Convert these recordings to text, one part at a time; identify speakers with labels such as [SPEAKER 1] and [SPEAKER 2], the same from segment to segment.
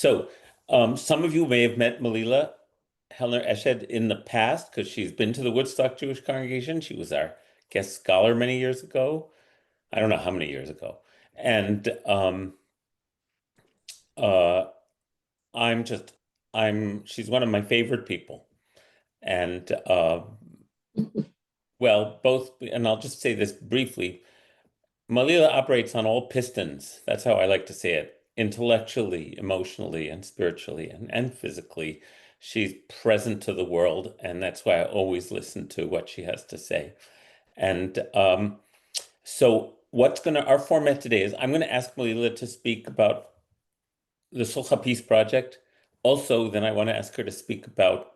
[SPEAKER 1] So, some of you may have met Melila Hellner-Eshed in the past because she's been to the Woodstock Jewish congregation. She was our guest scholar many years ago. I don't know how many years ago. And uh, I'm just, she's one of my favorite people. And well, both, and I'll just say this briefly. Melila operates on all pistons. That's how I like to say it. Intellectually, emotionally, and spiritually, and physically. She's present to the world, and that's why I always listen to what she has to say. And so our format today is I'm going to ask Melila to speak about the Sulha Peace Project. Also, then I want to ask her to speak about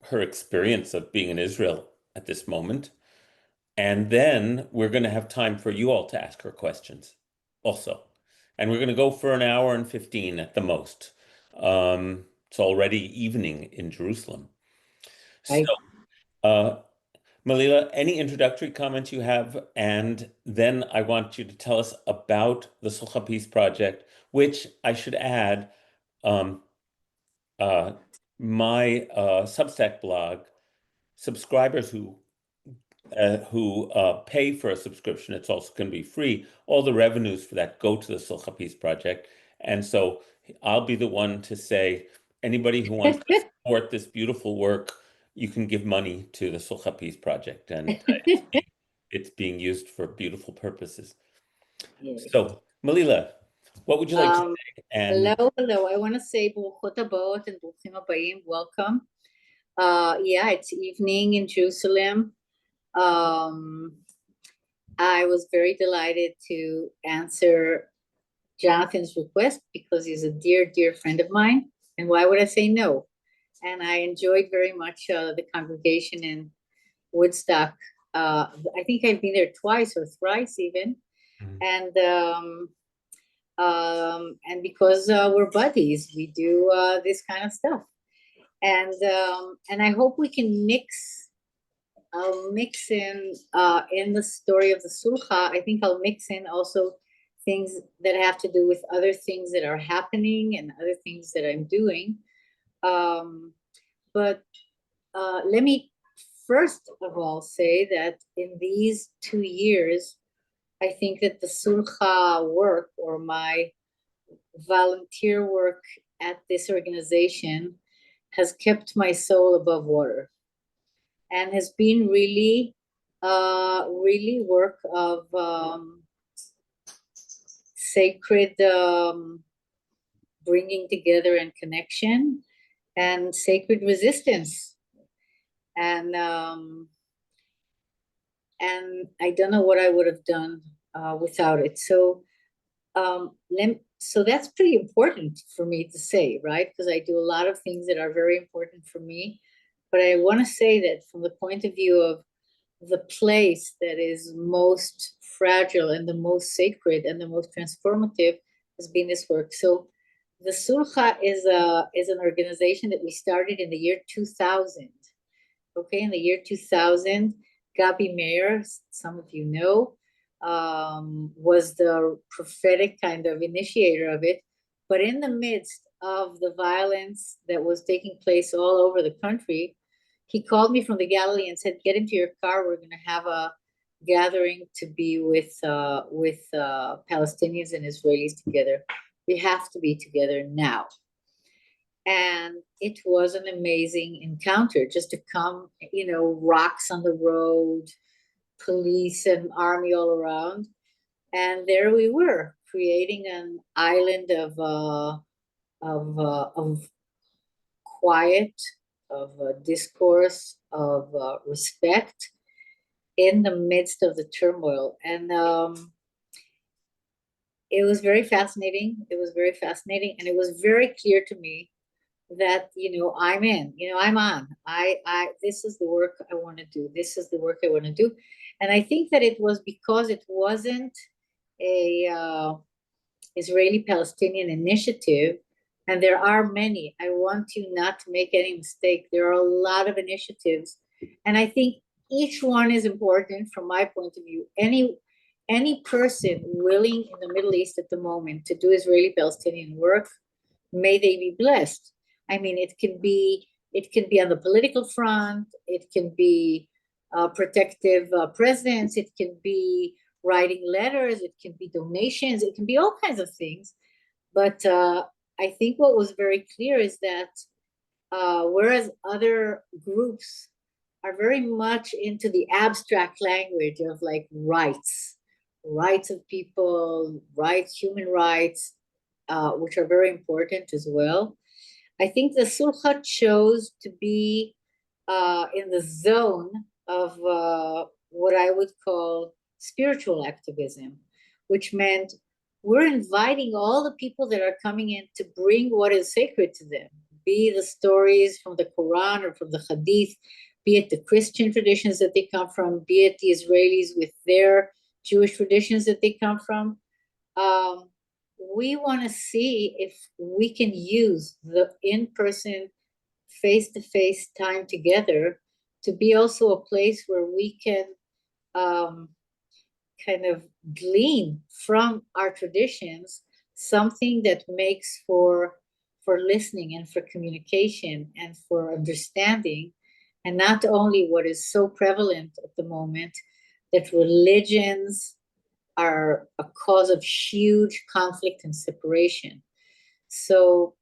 [SPEAKER 1] her experience of being in Israel at this moment. And then we're going to have time for you all to ask her questions also. And we're going to go for an hour and 15 at the most. It's already evening in Jerusalem. So,
[SPEAKER 2] Right.
[SPEAKER 1] uh, Melila, any introductory comments you have? And then I want you to tell us about the Sulha Peace Project, which I should add, um, uh, my Substack blog, subscribers who pay for a subscription, it's also going to be free. All the revenues for that go to the Sulha Peace Project. And so I'll be the one to say, anybody who wants to support this beautiful work, you can give money to the Sulha Peace Project. And it's being used for beautiful purposes.
[SPEAKER 2] Yes.
[SPEAKER 1] So, Melila, what would you like to
[SPEAKER 2] Um,
[SPEAKER 1] say? And
[SPEAKER 2] hello. I want to say ברוכות הבאות and ברוכים הבאים. Welcome. Yeah, it's evening in Jerusalem. Um, I was very delighted to answer Jonathan's request because he's a dear, dear friend of mine. And why would I say no? And I enjoyed very much the congregation in Woodstock. I think I've been there twice or thrice even. And because we're buddies, we do this kind of stuff. And I hope we can I'll mix in the story of the Sulha. I think I'll mix in also things that have to do with other things that are happening and other things that I'm doing. But let me first of all say that in these 2 years, I think that the Sulha work or my volunteer work at this organization has kept my soul above water and has been really, really work of sacred bringing together and connection and sacred resistance. And I don't know what I would have done without it. So that's pretty important for me to say, right? Because I do a lot of things that are very important for me. But I want to say that from the point of view of the place that is most fragile and the most sacred and the most transformative has been this work. So the Sulha is an organization that we started in the year 2000. Okay, in the year 2000, Gabi Meir, some of you know, was the prophetic kind of initiator of it. But in the midst of the violence that was taking place all over the country, he called me from the Galilee and said, "Get into your car. We're going to have a gathering to be with Palestinians and Israelis together. We have to be together now." And it was an amazing encounter just to come, rocks on the road, police and army all around. And there we were, creating an island of quiet, of discourse, of respect in the midst of the turmoil. And it was very fascinating. It was very fascinating. And it was very clear to me that I'm in, I'm on. This is the work I want to do. This is the work I want to do. And I think that it was because it wasn't a Israeli-Palestinian initiative, and there are many. I want you not to make any mistake. There are a lot of initiatives, and I think each one is important from my point of view. Any person willing in the Middle East at the moment to do Israeli-Palestinian work may they be blessed. I mean, it can be on the political front, it can be protective presence, it can be writing letters, it can be donations, it can be all kinds of things. But I think what was very clear is that whereas other groups are very much into the abstract language of like rights of people, rights, human rights, which are very important as well. I think the Sulha chose to be in the zone of what I would call spiritual activism, which meant we're inviting all the people that are coming in to bring what is sacred to them, be the stories from the Quran or from the Hadith, be it the Christian traditions that they come from, be it the Israelis with their Jewish traditions that they come from. Um, we want to see if we can use the in-person, face-to-face time together to be also a place where we can um, kind of glean from our traditions something that makes for listening and for communication and for understanding, and not only what is so prevalent at the moment, that religions are a cause of huge conflict and separation. So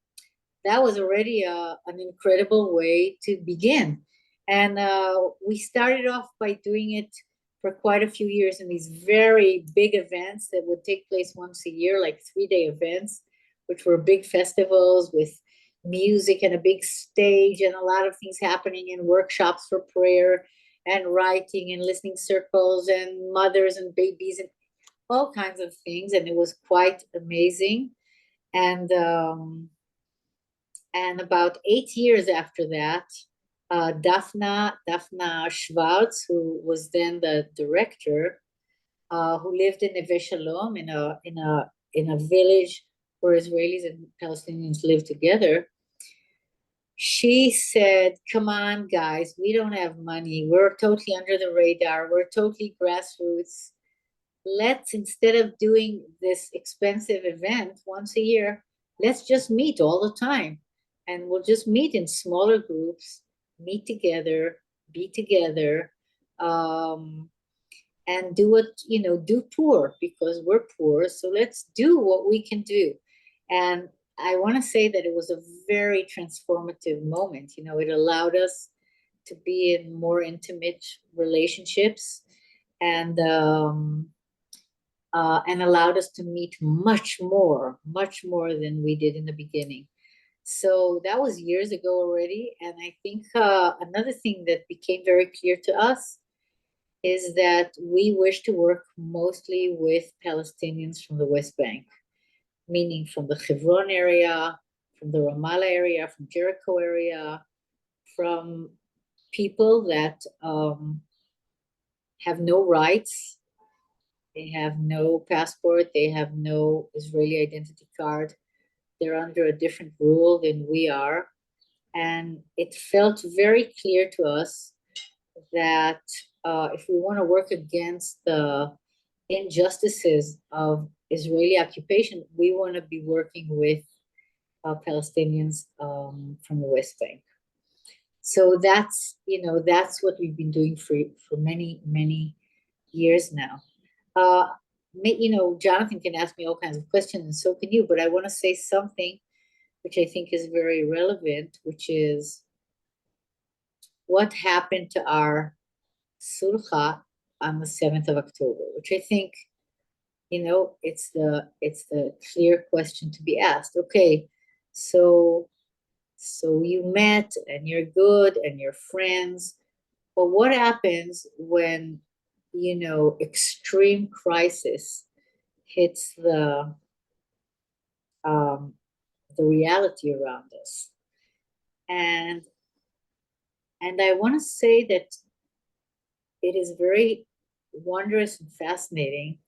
[SPEAKER 2] that was already an incredible way to begin. And we started off by doing it for quite a few years in these very big events that would take place once a year, like 3-day events, which were big festivals with music and a big stage and a lot of things happening, and workshops for prayer and writing and listening circles and mothers and babies and all kinds of things. And it was quite amazing. And about 8 years after that, Daphna Schwartz, who was then the director, who lived in Neve Shalom in a village where Israelis and Palestinians live together, she said, "Come on, guys, we don't have money. We're totally under the radar. We're totally grassroots. Let's, instead of doing this expensive event once a year, let's just meet all the time. And we'll just meet in smaller groups, meet together, be together, and do what, do poor, because we're poor. So let's do what we can do." And I want to say that it was a very transformative moment. It allowed us to be in more intimate relationships, and allowed us to meet much more than we did in the beginning. So that was years ago already. And I think another thing that became very clear to us is that we wish to work mostly with Palestinians from the West Bank, meaning from the Hebron area, from the Ramallah area, from Jericho area, from people that have no rights. They have no passport. They have no Israeli identity card. They're under a different rule than we are. And it felt very clear to us that if we want to work against the injustices of Israeli occupation, we want to be working with Palestinians from the West Bank. So that's what we've been doing for many years now. Jonathan can ask me all kinds of questions, and so can you, but I want to say something which I think is very relevant, which is what happened to our Sulha on the 7th of October, which I think, it's the clear question to be asked. Okay, so you met and you're good and you're friends, but what happens when extreme crisis hits the reality around us? And I want to say that it is very wondrous and fascinating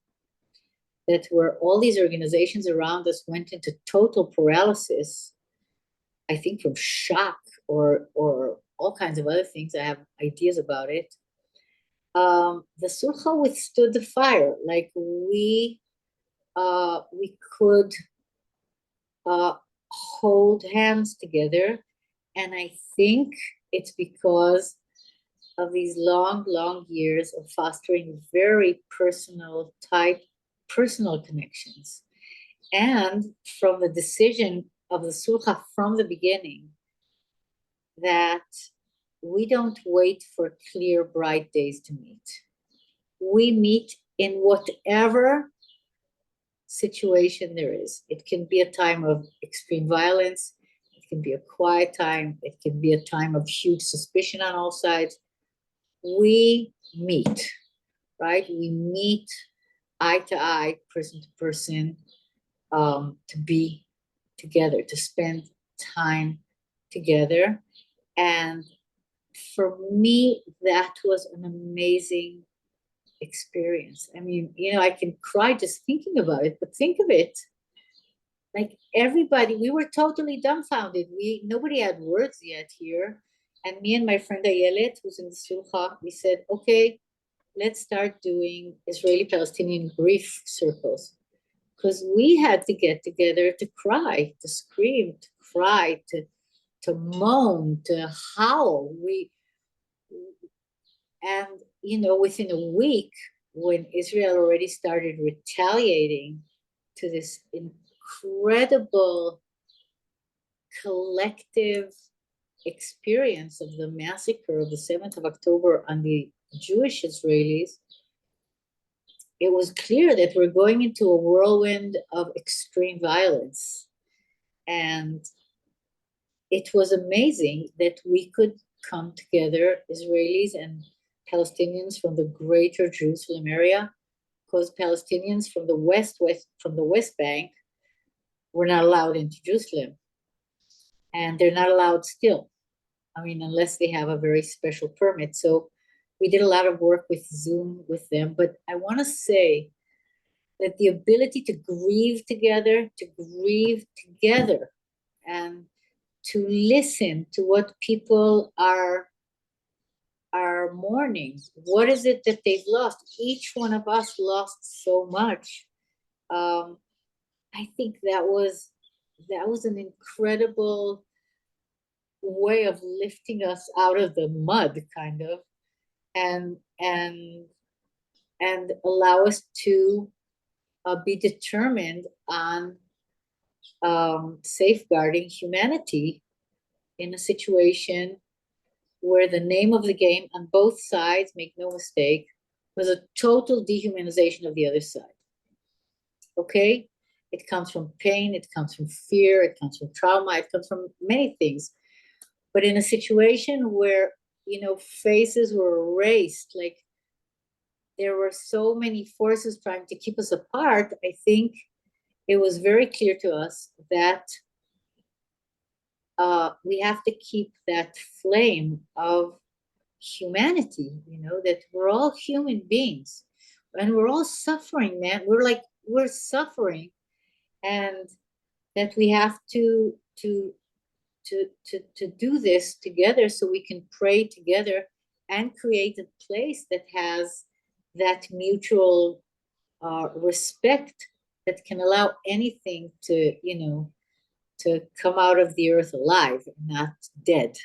[SPEAKER 2] that where all these organizations around us went into total paralysis, I think from shock or all kinds of other things. I have ideas about it. The Sulha withstood the fire. Like we could hold hands together. And I think it's because of these long, long years of fostering very personal connections. And from the decision of the Sulha from the beginning that we don't wait for clear, bright days to meet. We meet in whatever situation there is. It can be a time of extreme violence. It can be a quiet time. It can be a time of huge suspicion on all sides. We meet, right? We meet eye to eye, person to person, to be together, to spend time together. And for me, that was an amazing experience. I mean, I can cry just thinking about it, but think of it. Like everybody, we were totally dumbfounded. Nobody had words yet here. And me and my friend Ayelet, who's in the Sulha, we said, okay, let's start doing Israeli-Palestinian grief circles. Because we had to get together to cry, to scream, to cry, to moan, to howl. Within a week, when Israel already started retaliating to this incredible collective experience of the massacre of the 7th of October on the Jewish Israelis, it was clear that we're going into a whirlwind of extreme violence. And it was amazing that we could come together, Israelis and Palestinians from the greater Jerusalem area, because Palestinians from the West Bank were not allowed into Jerusalem. And they're not allowed still. I mean, unless they have a very special permit. So we did a lot of work with Zoom with them. But I want to say that the ability to grieve together, and to listen to what people are mourning. What is it that they've lost? Each one of us lost so much. I think that was an incredible way of lifting us out of the mud, kind of, and allow us to be determined on safeguarding humanity in a situation where the name of the game on both sides, make no mistake, was a total dehumanization of the other side. Okay? It comes from pain, it comes from fear, it comes from trauma, it comes from many things. But in a situation where, faces were erased, like there were so many forces trying to keep us apart, I think it was very clear to us that we have to keep that flame of humanity, that we're all human beings and we're all suffering, man. We're suffering, and that we have to do this together so we can pray together and create a place that has that mutual respect that can allow anything to come out of the earth alive, not dead.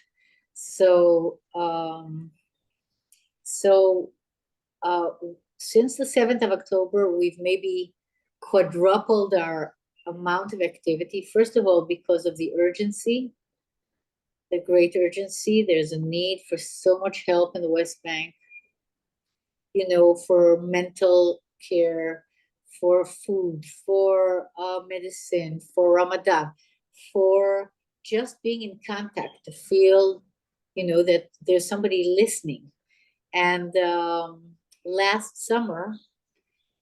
[SPEAKER 2] So since the 7th of October, we've maybe quadrupled our amount of activity. First of all, because of the urgency, the great urgency. There's a need for so much help in the West Bank, for mental care, for food, for medicine, for Ramadan, for just being in contact, to feel, that there's somebody listening. And last summer,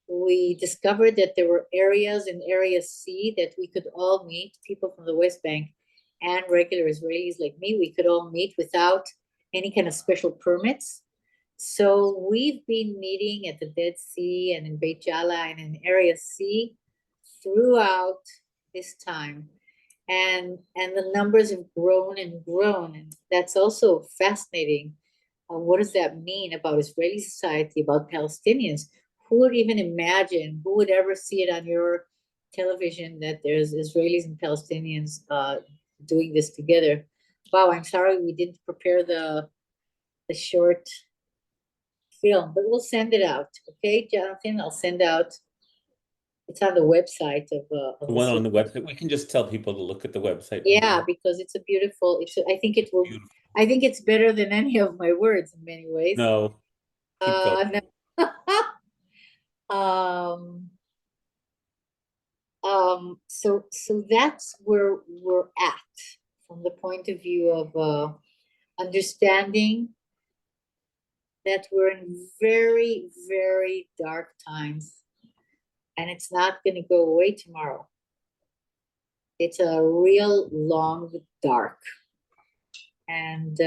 [SPEAKER 2] we discovered that there were areas in Area C that we could all meet, people from the West Bank and regular Israelis like me. We could all meet without any kind of special permits. So we've been meeting at the Dead Sea and in Beit Jala and in Area C throughout this time. And the numbers have grown and grown. And that's also fascinating. What does that mean about Israeli society, about Palestinians? Who would even imagine, who would ever see it on your television that there's Israelis and Palestinians doing this together. Wow, I'm sorry we didn't prepare the short film, but we'll send it out. Okay, Jonathan, I'll send out. It's on the website of
[SPEAKER 1] The
[SPEAKER 2] the
[SPEAKER 1] one on
[SPEAKER 2] Sulha.
[SPEAKER 1] the website, we can just tell people to look at the website.
[SPEAKER 2] Yeah, because it's a beautiful. I think it will.
[SPEAKER 1] Beautiful.
[SPEAKER 2] I think it's better than any of my words in many ways.
[SPEAKER 1] No, keep going.
[SPEAKER 2] No. um, so that's where we're at from the point of view of understanding that we're in very, very dark times, and it's not going to go away tomorrow. It's a real long dark, and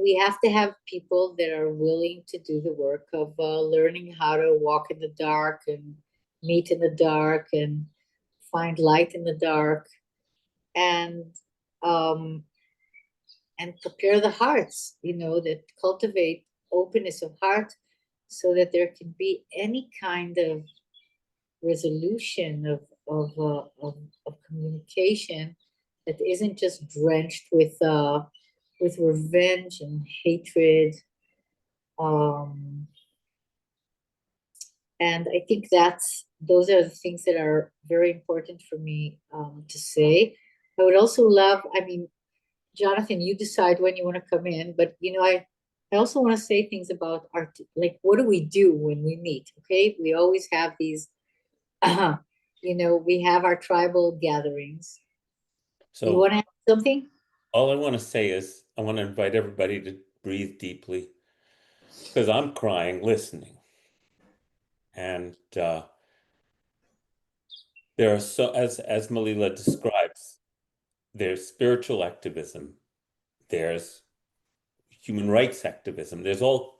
[SPEAKER 2] we have to have people that are willing to do the work of learning how to walk in the dark and meet in the dark and find light in the dark, and um, prepare the hearts, that cultivate openness of heart so that there can be any kind of resolution of communication that isn't just drenched with revenge and hatred. Um, and I think those are the things that are very important for me to say. I would also love, I mean, Jonathan, you decide when you want to come in, but I also want to say things about art, like what do we do when we meet? Okay, we always have these, we have our tribal gatherings. You
[SPEAKER 1] So
[SPEAKER 2] want to have something?
[SPEAKER 1] all I want to say is I want to invite everybody to breathe deeply because I'm crying listening. And there are as Melila describes, there's spiritual activism, there's human rights activism, there's all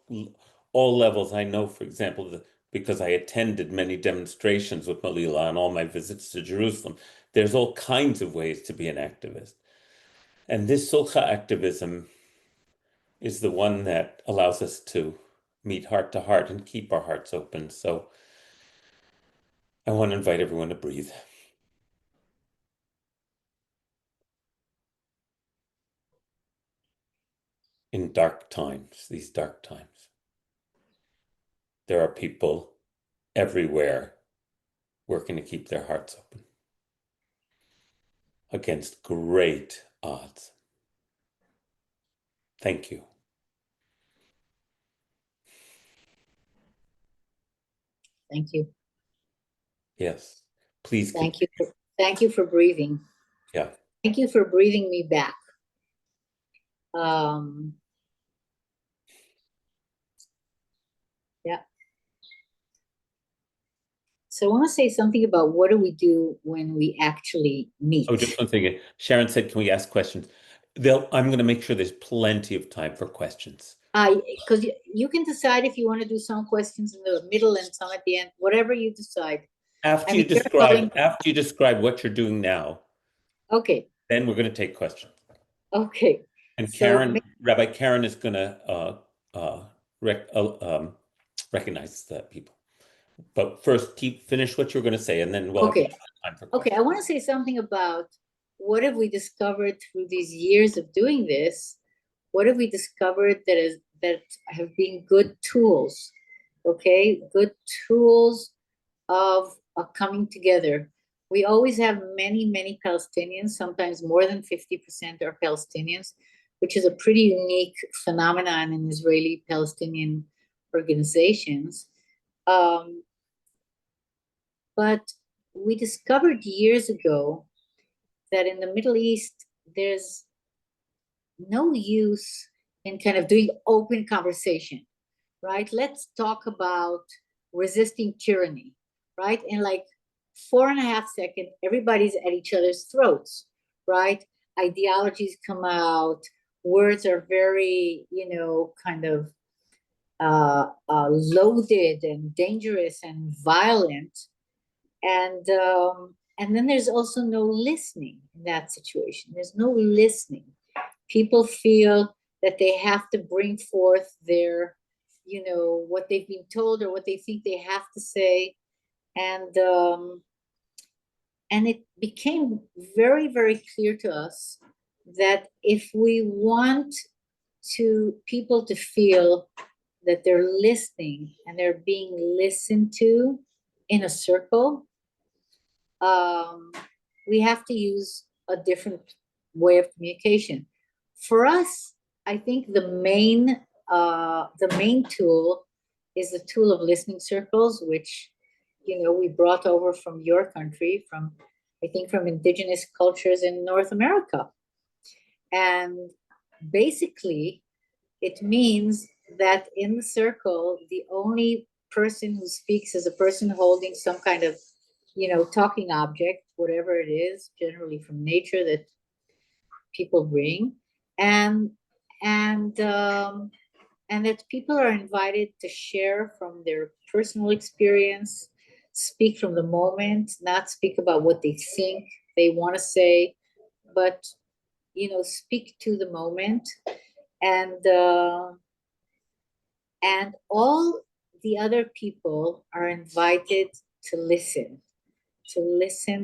[SPEAKER 1] levels. I know, for example, because I attended many demonstrations with Melila on all my visits to Jerusalem, there's all kinds of ways to be an activist. And this Sulha activism is the one that allows us to meet heart to heart and keep our hearts open. So I want to invite everyone to breathe. In dark times, these dark times, there are people everywhere working to keep their hearts open against great odds. Thank you.
[SPEAKER 2] Thank you.
[SPEAKER 1] Yes, please
[SPEAKER 2] Thank you.
[SPEAKER 1] continue.
[SPEAKER 2] Thank you for breathing.
[SPEAKER 1] Yeah.
[SPEAKER 2] Thank you for breathing me back. Um, yeah. So I want to say something about what do we do when we actually meet.
[SPEAKER 1] Oh, just one thing. Sharon said, can we ask questions? I'm going to make sure there's plenty of time for questions.
[SPEAKER 2] Because you can decide if you want to do some questions in the middle and some at the end, whatever you decide.
[SPEAKER 1] After
[SPEAKER 2] I
[SPEAKER 1] you
[SPEAKER 2] mean,
[SPEAKER 1] describe what you're doing now,
[SPEAKER 2] okay,
[SPEAKER 1] then we're going to take questions.
[SPEAKER 2] okay.
[SPEAKER 1] And
[SPEAKER 2] So
[SPEAKER 1] Rabbi Karen is going to recognize the people. But first, finish what you're going to say, and then we'll have
[SPEAKER 2] okay,
[SPEAKER 1] time for
[SPEAKER 2] okay.
[SPEAKER 1] questions.
[SPEAKER 2] I want to say something about what have we discovered through these years of doing this. What have we discovered that have been good tools? Okay, good tools of coming together. We always have many, many Palestinians, sometimes more than 50% are Palestinians, which is a pretty unique phenomenon in Israeli Palestinian organizations. Um, but we discovered years ago that in the Middle East, there's no use in kind of doing open conversation, right? Let's talk about resisting tyranny, right? In like 4.5 seconds, everybody's at each other's throats, right? Ideologies come out, words are very, kind of loaded and dangerous and violent. And then there's also no listening in that situation. There's no listening. People feel that they have to bring forth their, what they've been told or what they think they have to say. And it became very, very clear to us that if we want people to feel that they're listening and they're being listened to in a circle, we have to use a different way of communication. For us, I think the main tool is the tool of listening circles, which we brought over from your country, from I think from indigenous cultures in North America. And basically, it means that in the circle, the only person who speaks is a person holding some kind of, talking object, whatever it is, generally from nature that people bring, and and um, and that people are invited to share from their personal experience, speak from the moment, not speak about what they think they want to say, but speak to the moment, and all the other people are invited to listen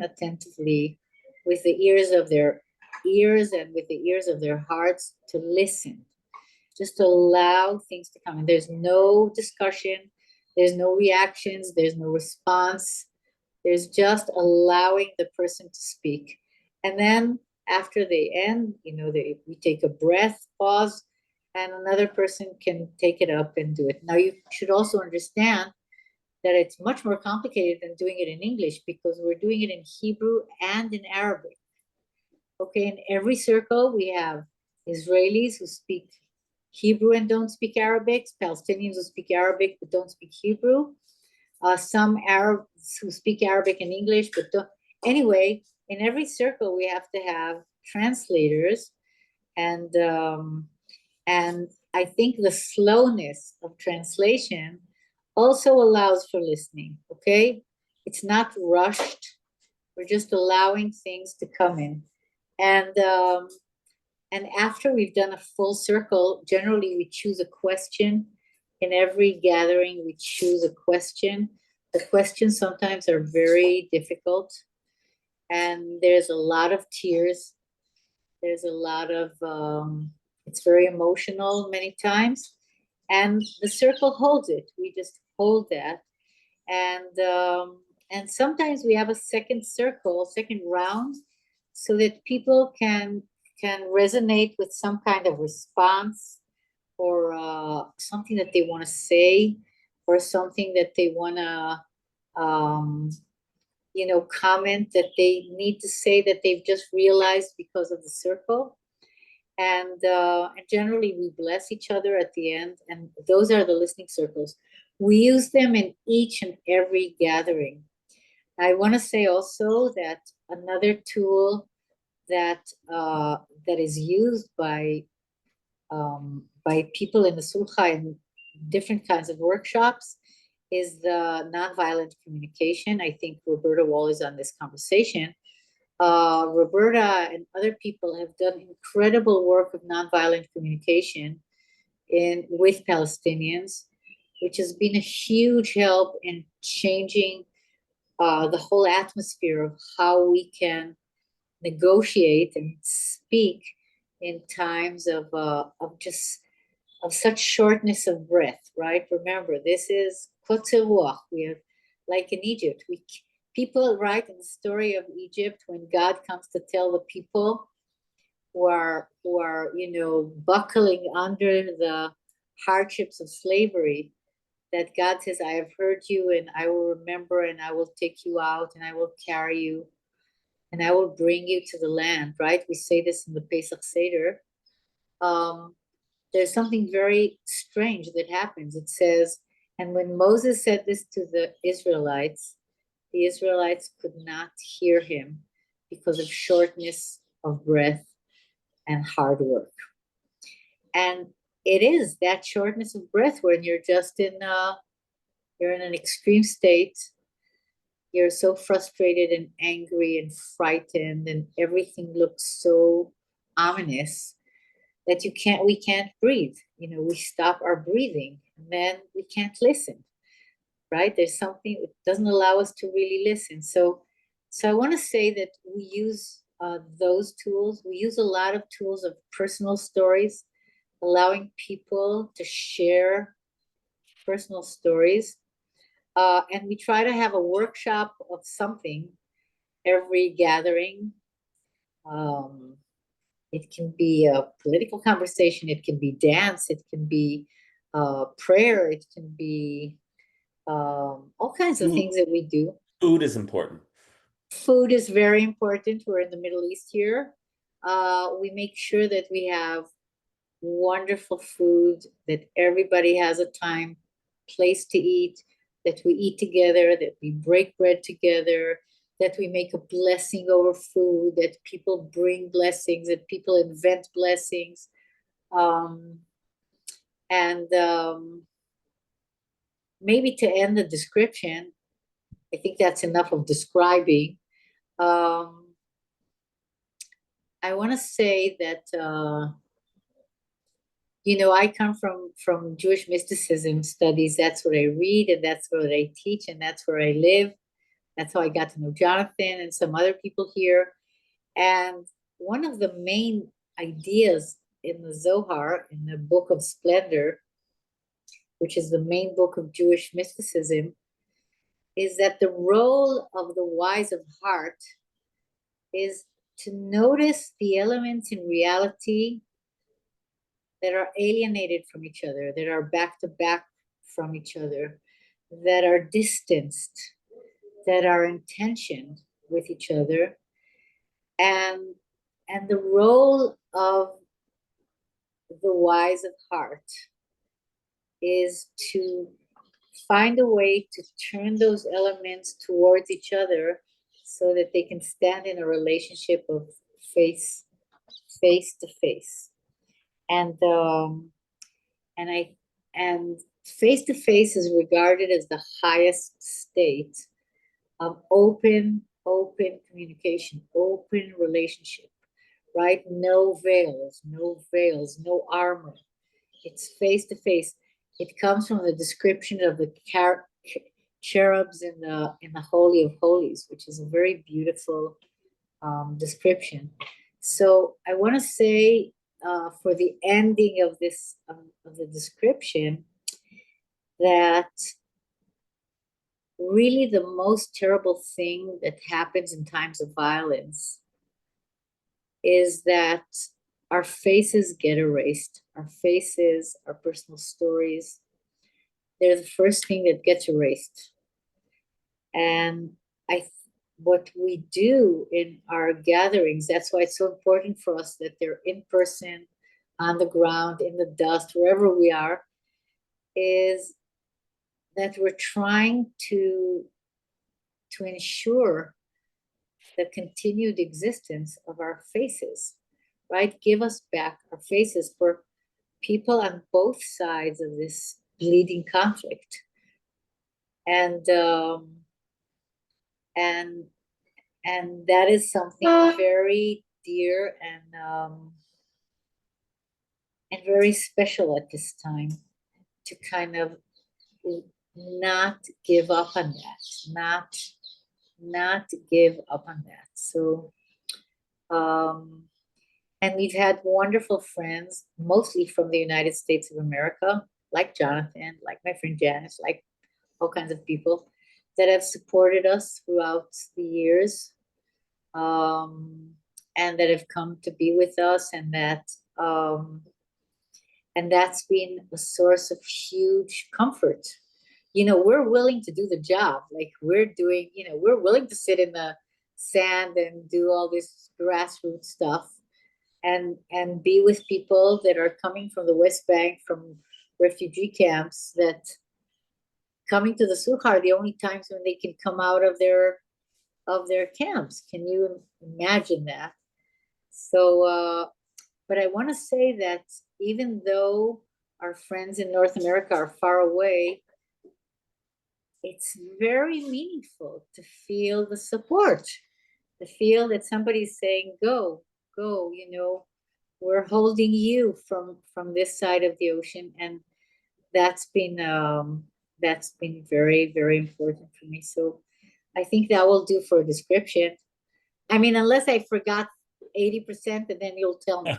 [SPEAKER 2] attentively with the ears of their ears and with the ears of their hearts, to listen, just to allow things to come. And there's no discussion, there's no reactions, there's no response. There's just allowing the person to speak. And then after they end, we take a breath, pause, and another person can take it up and do it. Now, you should also understand that it's much more complicated than doing it in English, because we're doing it in Hebrew and in Arabic. Okay, in every circle, we have Israelis who speak Hebrew and don't speak Arabic, Palestinians who speak Arabic but don't speak Hebrew, some Arabs who speak Arabic and English but don't. Anyway, in every circle, we have to have translators, and I think the slowness of translation also allows for listening. Okay, it's not rushed. We're just allowing things to come in, and after we've done a full circle, generally we choose a question. In every gathering, we choose a question. The questions sometimes are very difficult, and there's a lot of tears. There's a lot of, it's very emotional many times, and the circle holds it. We just hold that, and sometimes we have a second circle, second round, so that people can resonate with some kind of response, or something that they want to say, or something that they want to comment that they need to say, that they've just realized because of the circle. And generally we bless each other at the end, and those are the listening circles. We use them in each and every gathering. I want to say also that another tool that is used by people in the Sulha in different kinds of workshops is the nonviolent communication. I think Roberta Wall is on this conversation. Roberta and other people have done incredible work of nonviolent communication with Palestinians, which has been a huge help in changing the whole atmosphere of how we can negotiate and speak in times of such shortness of breath, right? Remember, this is kotzer ruach. We have, like in Egypt, people write in the story of Egypt, when God comes to tell the people who are buckling under the hardships of slavery, that God says, I have heard you, and I will remember, and I will take you out, and I will carry you, and I will bring you to the land, right? We say this in the Pesach Seder. There's something very strange that happens. It says, and when Moses said this to the Israelites could not hear him because of shortness of breath and hard work. And it is that shortness of breath when you're just you're in an extreme state. You're so frustrated and angry and frightened, and everything looks so ominous that we can't breathe. We stop our breathing, and then we can't listen, right? There's something that doesn't allow us to really listen. So I want to say that we use those tools. We use a lot of tools of personal stories, allowing people to share personal stories. And we try to have a workshop of something every gathering. It can be a political conversation, it can be dance, it can be prayer, it can be all kinds of things that we do.
[SPEAKER 1] Food is important.
[SPEAKER 2] Food is very important. We're in the Middle East here. We make sure that we have wonderful food, that everybody has a time, place to eat, that we eat together, that we break bread together, that we make a blessing over food, that people bring blessings, that people invent blessings. And maybe to end the description, I think that's enough of describing. I want to say that I come from Jewish mysticism studies. That's what I read, and that's what I teach, and that's where I live. That's how I got to know Jonathan and some other people here. And one of the main ideas in the Zohar, in the Book of Splendor, which is the main book of Jewish mysticism, is that the role of the wise of heart is to notice the elements in reality that are alienated from each other, that are back to back from each other, that are distanced, that are in tension with each other. And the role of the wise of heart is to find a way to turn those elements towards each other so that they can stand in a relationship of face to face. And face to face is regarded as the highest state of open communication, open relationship, right? No veils, no armor. It's face to face. It comes from the description of the cherubs in the Holy of Holies, which is a very beautiful description. So I want to say for the ending of this of the description that really the most terrible thing that happens in times of violence is that our faces get erased. Our faces, our personal stories, they're the first thing that gets erased. And what we do in our gatherings, that's why it's so important for us that they're in person, on the ground, in the dust, wherever we are, is that we're trying to ensure the continued existence of our faces, right? Give us back our faces for people on both sides of this bleeding conflict. And that is something very dear and very special at this time, to kind of not give up on that, not give up on that. So and we've had wonderful friends, mostly from the United States of America, like Jonathan, like my friend Janice, like all kinds of people that have supported us throughout the years, and that have come to be with us, and that's been a source of huge comfort. We're willing to do the job, like we're doing. We're willing to sit in the sand and do all this grassroots stuff, and be with people that are coming from the West Bank, from refugee camps, that coming to the Sulha are the only times when they can come out of their camps. Can you imagine that? So, but I want to say that even though our friends in North America are far away, it's very meaningful to feel the support, to feel that somebody's saying, go, we're holding you from this side of the ocean. And that's been that's been very, very important for me. So I think that will do for a description. I mean, unless I forgot 80%, and then you'll tell me.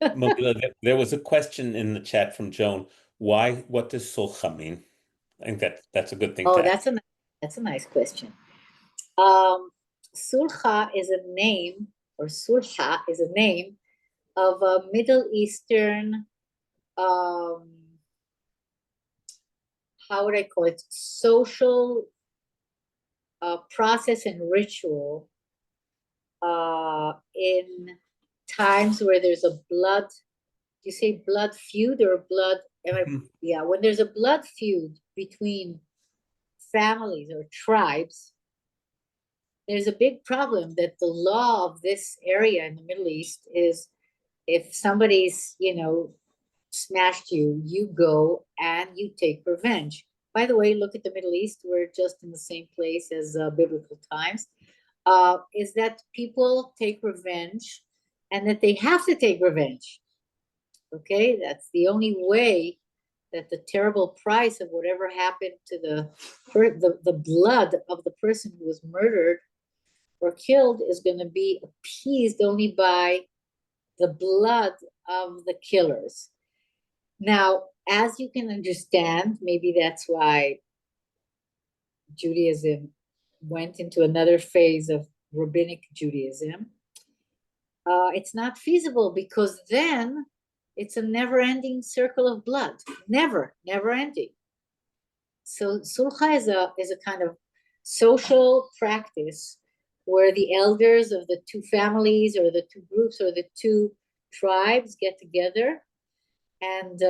[SPEAKER 1] Melila, there was a question in the chat from Joan. What does sulha mean? I think that's a good thing
[SPEAKER 2] Oh,
[SPEAKER 1] to ask.
[SPEAKER 2] that's a nice question. Sulha is a name, or Sulha is a name of a Middle Eastern, um, how would I call it, social process and ritual in times where there's a blood, you say blood feud or blood, yeah, when there's a blood feud between families or tribes, there's a big problem that the law of this area in the Middle East is if somebody's, smashed you, you go and you take revenge. By the way, look at the Middle East. We're just in the same place as biblical times. Is that people take revenge and that they have to take revenge. Okay, that's the only way that the terrible price of whatever happened to the blood of the person who was murdered or killed is going to be appeased only by the blood of the killers. Now, as you can understand, maybe that's why Judaism went into another phase of rabbinic Judaism. It's not feasible because then it's a never-ending circle of blood, never ending. So sulha is a kind of social practice where the elders of the two families or the two groups or the two tribes get together and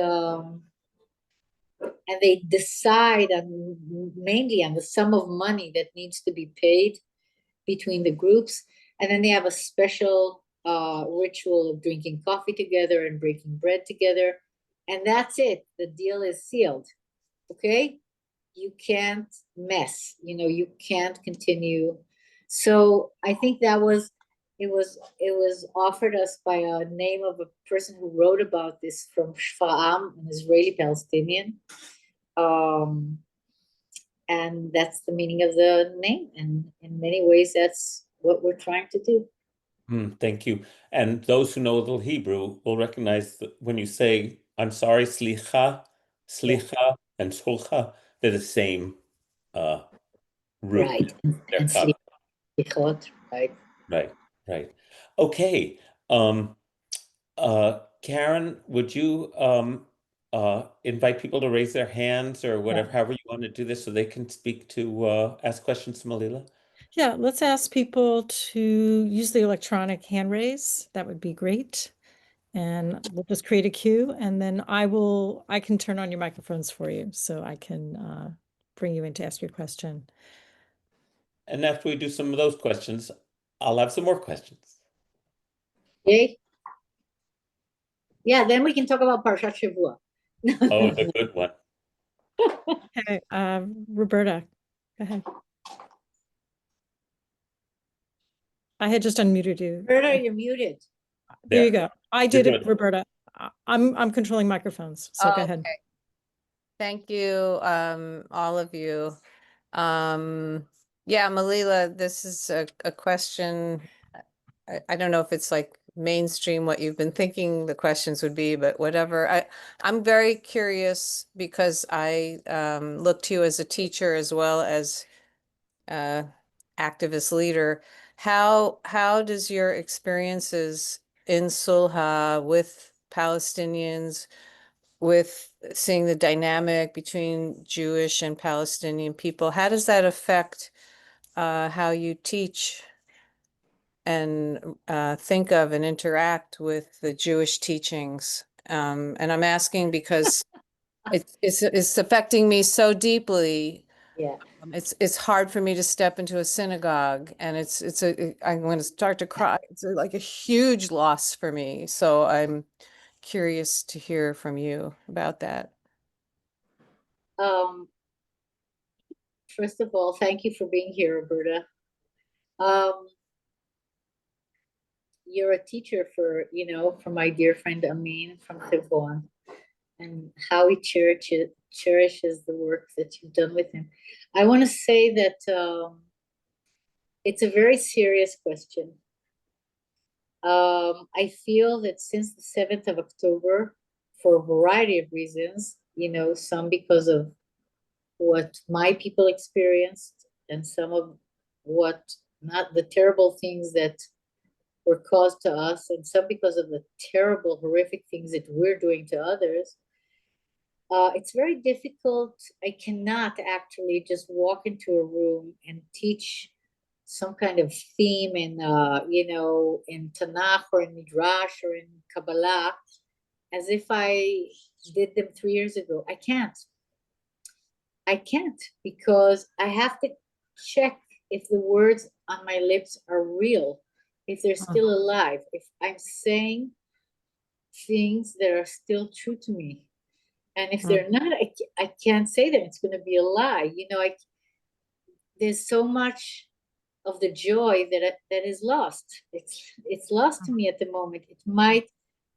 [SPEAKER 2] they decide on mainly on the sum of money that needs to be paid between the groups, and then they have a special ritual of drinking coffee together and breaking bread together, and that's it. The deal is sealed. Okay, you can't mess. You can't continue. So I think that was it was offered us by a name of a person who wrote about this from Shfa'am, an Israeli Palestinian. Um, and that's the meaning of the name. And in many ways, that's what we're trying to do.
[SPEAKER 1] Thank you. And those who know a little Hebrew will recognize that when you say, I'm sorry, slicha,
[SPEAKER 2] Yeah,
[SPEAKER 1] slicha, and sulcha, they're the same uh, root.
[SPEAKER 2] right.
[SPEAKER 1] They're
[SPEAKER 2] And slichot, right?
[SPEAKER 1] right, right. Okay. Um, Karen, would you invite people to raise their hands or
[SPEAKER 2] Yeah.
[SPEAKER 1] whatever, however you want to do this so they can speak to ask questions to Melila?
[SPEAKER 3] Yeah, let's ask people to use the electronic hand raise. That would be great. And we'll just create a queue and then I can turn on your microphones for you so I can bring you in to ask your question.
[SPEAKER 1] And after we do some of those questions, I'll have some more questions.
[SPEAKER 2] Okay. Yeah, then we can talk about Parshat Shavua.
[SPEAKER 1] Oh, the good one.
[SPEAKER 3] Okay, Roberta, go ahead. I had just unmuted you.
[SPEAKER 2] Roberta, you're muted.
[SPEAKER 3] There you go. I did
[SPEAKER 1] You're
[SPEAKER 3] it,
[SPEAKER 1] good.
[SPEAKER 3] Roberta. I'm controlling microphones, so go ahead.
[SPEAKER 4] Okay. Thank you, all of you. Yeah, Melila, this is a question. I don't know if it's like mainstream what you've been thinking the questions would be, but whatever. I'm very curious because I look to you as a teacher as well as activist leader. How does your experiences in Sulha with Palestinians, with seeing the dynamic between Jewish and Palestinian people, how does that affect how you teach and think of and interact with the Jewish teachings? And I'm asking because it's affecting me so deeply.
[SPEAKER 2] Yeah.
[SPEAKER 4] It's hard for me to step into a synagogue, and I'm going to start to cry. It's like a huge loss for me. So I'm curious to hear from you about that.
[SPEAKER 2] Um, First of all, thank you for being here, Roberta. Um, you're a teacher for my dear friend Amin from Hebron. how he cherishes the work that you've done with him. I want to say that it's a very serious question. I feel that since the 7th of October, for a variety of reasons, some because of what my people experienced, and some of what, not the terrible things that were caused to us, and some because of the terrible, horrific things that we're doing to others. It's very difficult. I cannot actually just walk into a room and teach some kind of theme in Tanakh or in Midrash or in Kabbalah as if I did them 3 years ago. I can't because I have to check if the words on my lips are real, if they're still alive, if I'm saying things that are still true to me. And if they're not, I can't say that. It's going to be a lie. There's so much of the joy that is lost. It's lost to me at the moment.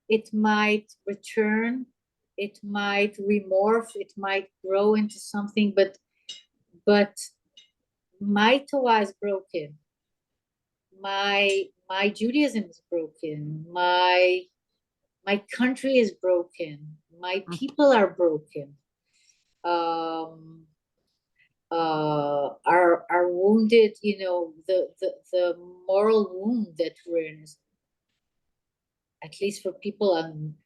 [SPEAKER 2] It might return. It might remorph. It might grow into something. But my Torah is broken. My Judaism is broken. My country is broken. My people are broken. Are wounded. The moral wound that we're in, at least for people on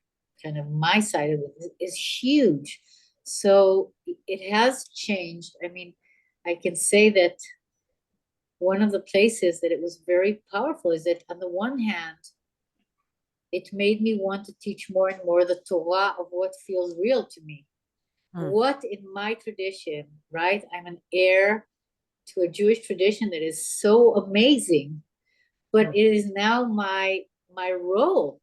[SPEAKER 2] kind of my side of it, is huge. So it has changed. I mean, I can say that one of the places that it was very powerful is that on the one hand, it made me want to teach more and more the Torah of what feels real to me. What in my tradition, right? I'm an heir to a Jewish tradition that is so amazing, but it is now my role,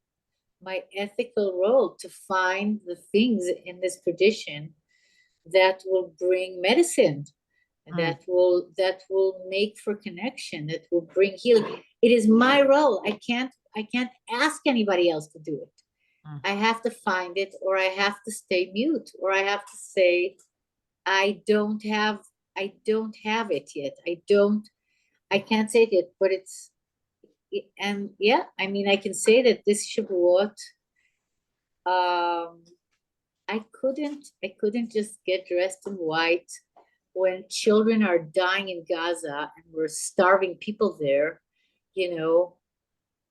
[SPEAKER 2] my ethical role, to find the things in this tradition that will bring medicine, that will make for connection, that will bring healing. It is my role. I can't ask anybody else to do it. I have to find it, or I have to stay mute, or I have to say, I don't have it yet. I can't say it yet, but and yeah, I mean, I can say that this Shavuot, I couldn't just get dressed in white when children are dying in Gaza and we're starving people there.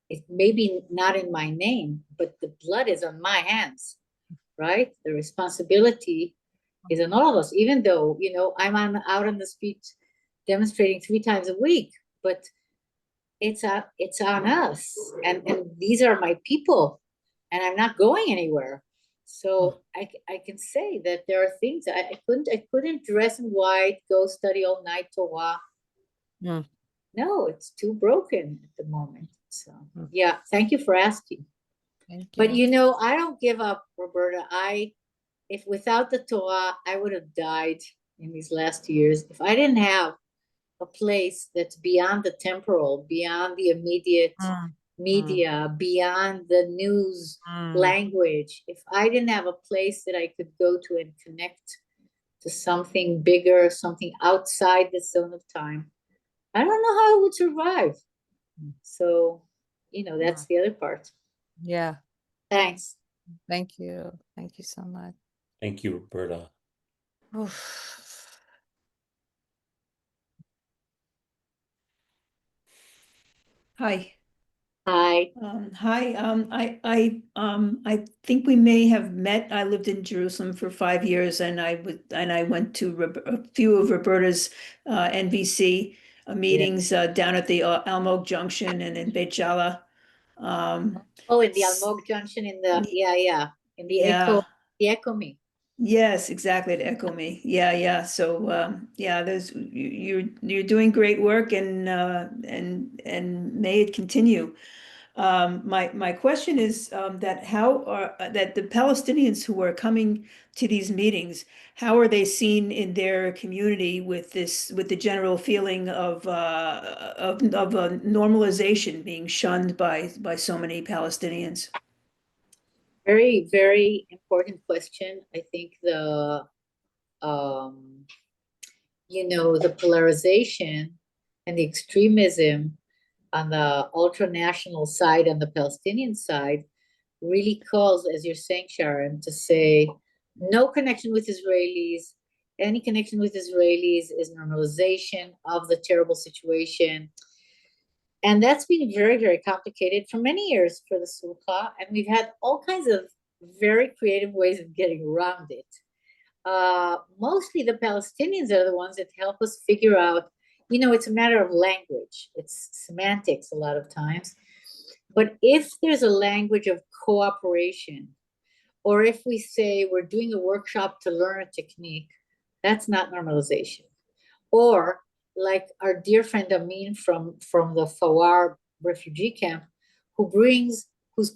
[SPEAKER 2] It may be not in my name, but the blood is on my hands, right? The responsibility is on all of us, even though, I'm out on the street demonstrating 3 times a week, but it's on us. And these are my people, and I'm not going anywhere. So I can say that there are things I couldn't dress in white, go study all night Torah. No, it's too broken at the moment. So yeah, thank you for asking. But I don't give up, Roberta. If without the Torah, I would have died in these last years. If I didn't have a place that's beyond the temporal, beyond the immediate media, beyond the news language, if I didn't have a place that I could go to and connect to something bigger, something outside the zone of time, I don't know how I would survive. So, that's the other part.
[SPEAKER 4] Yeah.
[SPEAKER 2] Thanks.
[SPEAKER 4] Thank you. Thank you so much.
[SPEAKER 1] Thank you, Roberta.
[SPEAKER 3] Hi.
[SPEAKER 2] Hi.
[SPEAKER 3] Hi. I think we may have met. I lived in Jerusalem for 5 years, and I went to a few of Roberta's NVC meetings down at the Almog Junction and in Beit Jala.
[SPEAKER 2] In the Almog Junction, in the Echo Me.
[SPEAKER 3] Yes, at Echo Me. Yeah. So you're doing great work, and may it continue. My question is that that the Palestinians who are coming to these meetings, how are they seen in their community with the general feeling of a normalization being shunned by so many Palestinians?
[SPEAKER 2] Very, very important question. I think um, the polarization and the extremism on the ultranational side, on the Palestinian side, really calls, as you're saying, Sharon, to say no connection with Israelis. Any connection with Israelis is normalization of the terrible situation. And that's been very, very complicated for many years for the Sulha. And we've had all kinds of very creative ways of getting around it. Mostly the Palestinians are the ones that help us figure out, it's a matter of language, it's semantics a lot of times. But if there's a language of cooperation, or if we say we're doing a workshop to learn a technique, that's not normalization. Or like our dear friend Amin from the Fawar refugee camp, who's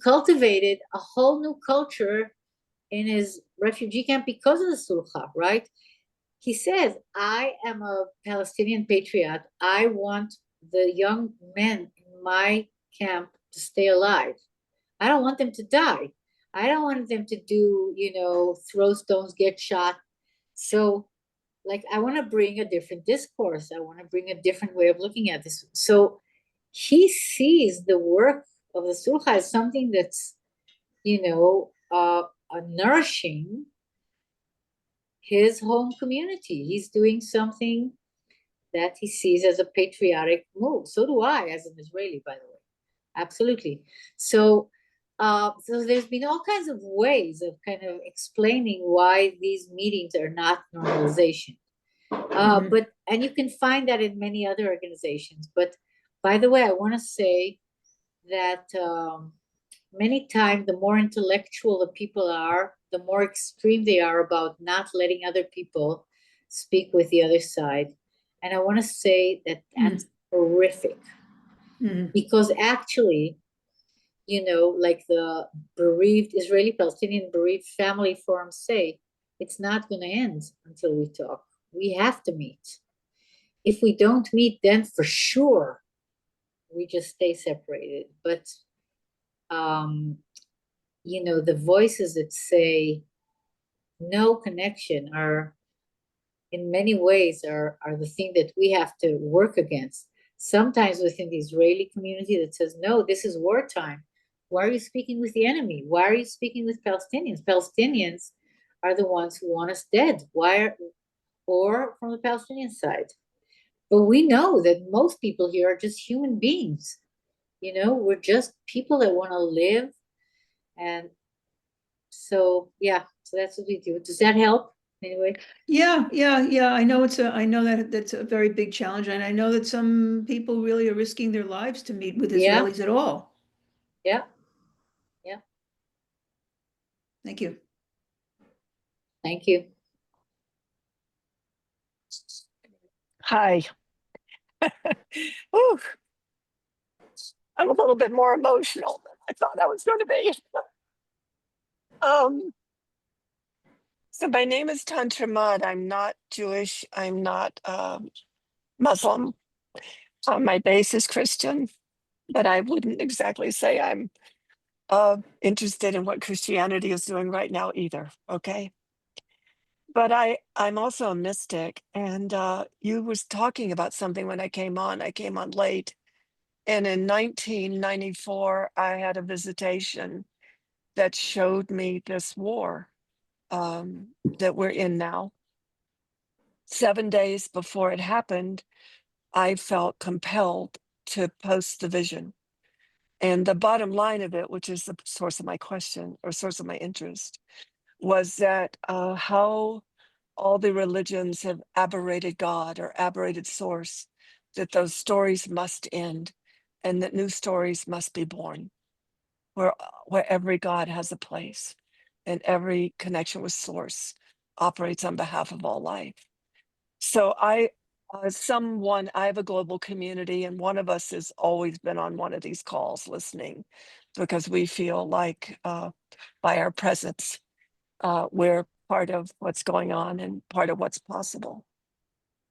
[SPEAKER 2] cultivated a whole new culture in his refugee camp because of the Sulha, right? He says, I am a Palestinian patriot. I want the young men in my camp to stay alive. I don't want them to die. I don't want them to do, throw stones, get shot. So, like, I want to bring a different discourse. I want to bring a different way of looking at this. So, he sees the work of the Sulha as something that's, nourishing his home community. He's doing something that he sees as a patriotic move. So do I, as an Israeli, by the way. Absolutely. So there's been all kinds of ways of kind of explaining why these meetings are not normalization. And you can find that in many other organizations. But by the way, I want to say that many times the more intellectual the people are, the more extreme they are about not letting other people speak with the other side. And I want to say that that's horrific. Because actually, like the bereaved Israeli Palestinian bereaved family forums say, it's not going to end until we talk. We have to meet. If we don't meet, then for sure we just stay separated. But the voices that say no connection are in many ways are the thing that we have to work against. Sometimes within the Israeli community that says, no, this is wartime. Why are you speaking with the enemy? Why are you speaking with Palestinians? Palestinians are the ones who want us dead. Or from the Palestinian side. But we know that most people here are just human beings. We're just people that want to live. And so, yeah, so that's what we do. Does that help anyway?
[SPEAKER 5] Yeah. I know that's a very big challenge, and I know that some people really are risking their lives to meet with
[SPEAKER 2] Yeah.
[SPEAKER 5] Israelis at all.
[SPEAKER 2] Yeah.
[SPEAKER 5] Thank you.
[SPEAKER 2] Thank you.
[SPEAKER 6] Hi. Ooh, I'm a little bit more emotional than I thought I was going to be. So my name is Tantra Mud. I'm not Jewish. I'm not Muslim. My base is Christian, but I wouldn't exactly say I'm interested in what Christianity is doing right now either. Okay. But I'm also a mystic, and you was talking about something when I came on. I came on late. And in 1994, I had a visitation that showed me this war that we're in now. 7 days before it happened, I felt compelled to post the vision. And the bottom line of it, which is the source of my question or source of my interest, was that how all the religions have aberrated God or aberrated source, that those stories must end and that new stories must be born, where every God has a place and every connection with source operates on behalf of all life. So I have a global community, and one of us has always been on one of these calls listening, because we feel like by our presence, we're part of what's going on and part of what's possible.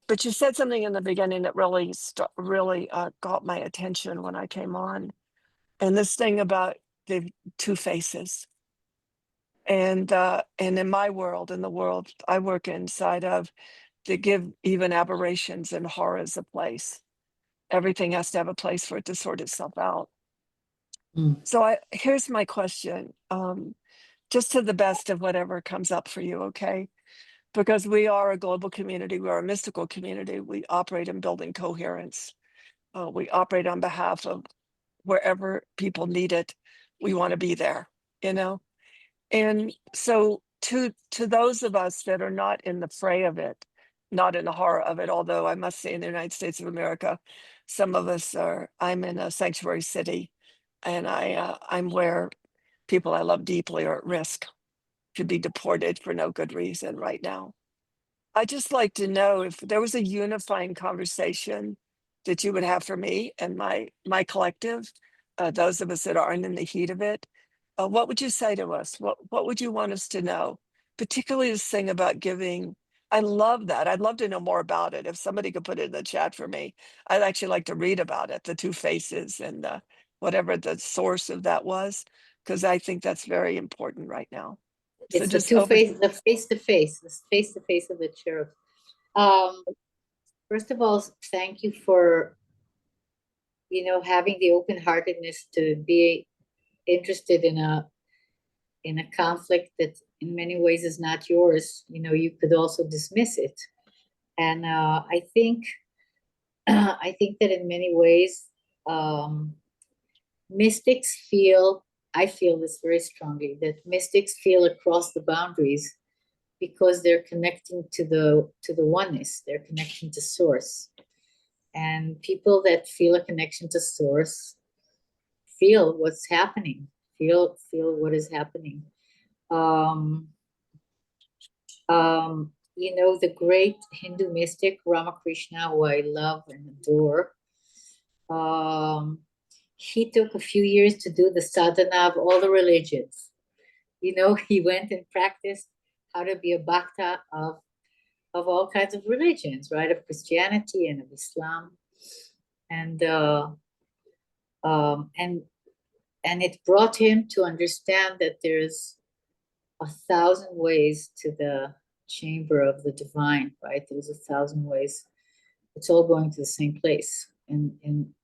[SPEAKER 6] But you said something in the beginning that really got my attention when I came on. And this thing about the two faces. And in my world, in the world I work inside of, to give even aberrations and horrors a place. Everything has to have a place for it to sort itself out. So here's my question, just to the best of whatever comes up for you, okay? Because we are a global community, we are a mystical community, we operate in building coherence. We operate on behalf of wherever people need it, we want to be there, you know? And so to those of us that are not in the fray of it, not in the horror of it, although I must say in the United States of America, some of us are, I'm in a sanctuary city, and I'm where people I love deeply are at risk to be deported for no good reason right now. I'd just like to know if there was a unifying conversation that you would have for me and my collective, those of us that aren't in the heat of it. What would you say to us? What would you want us to know? Particularly this thing about giving. I love that. I'd love to know more about it. If somebody could put it in the chat for me, I'd actually like to read about it, the two faces and whatever the source of that was, because I think that's very important right now. So
[SPEAKER 2] It's the
[SPEAKER 6] just
[SPEAKER 2] two
[SPEAKER 6] open.
[SPEAKER 2] face, the face to face of the cherub. First of all, thank you for, having the open-heartedness to be interested in a conflict that in many ways is not yours. You could also dismiss it. And I think I think that in many ways, mystics feel, I feel this very strongly, that mystics feel across the boundaries because they're connecting to the oneness, they're connecting to source. And people that feel a connection to source feel what's happening, feel what is happening. The great Hindu mystic Ramakrishna, who I love and adore, he took a few years to do the sadhana of all the religions. He went and practiced how to be a bhakta of all kinds of religions, right? Of Christianity and of Islam. And it brought him to understand that there's 1,000 ways to the chamber of the divine, right? There's 1,000 ways. It's all going to the same place,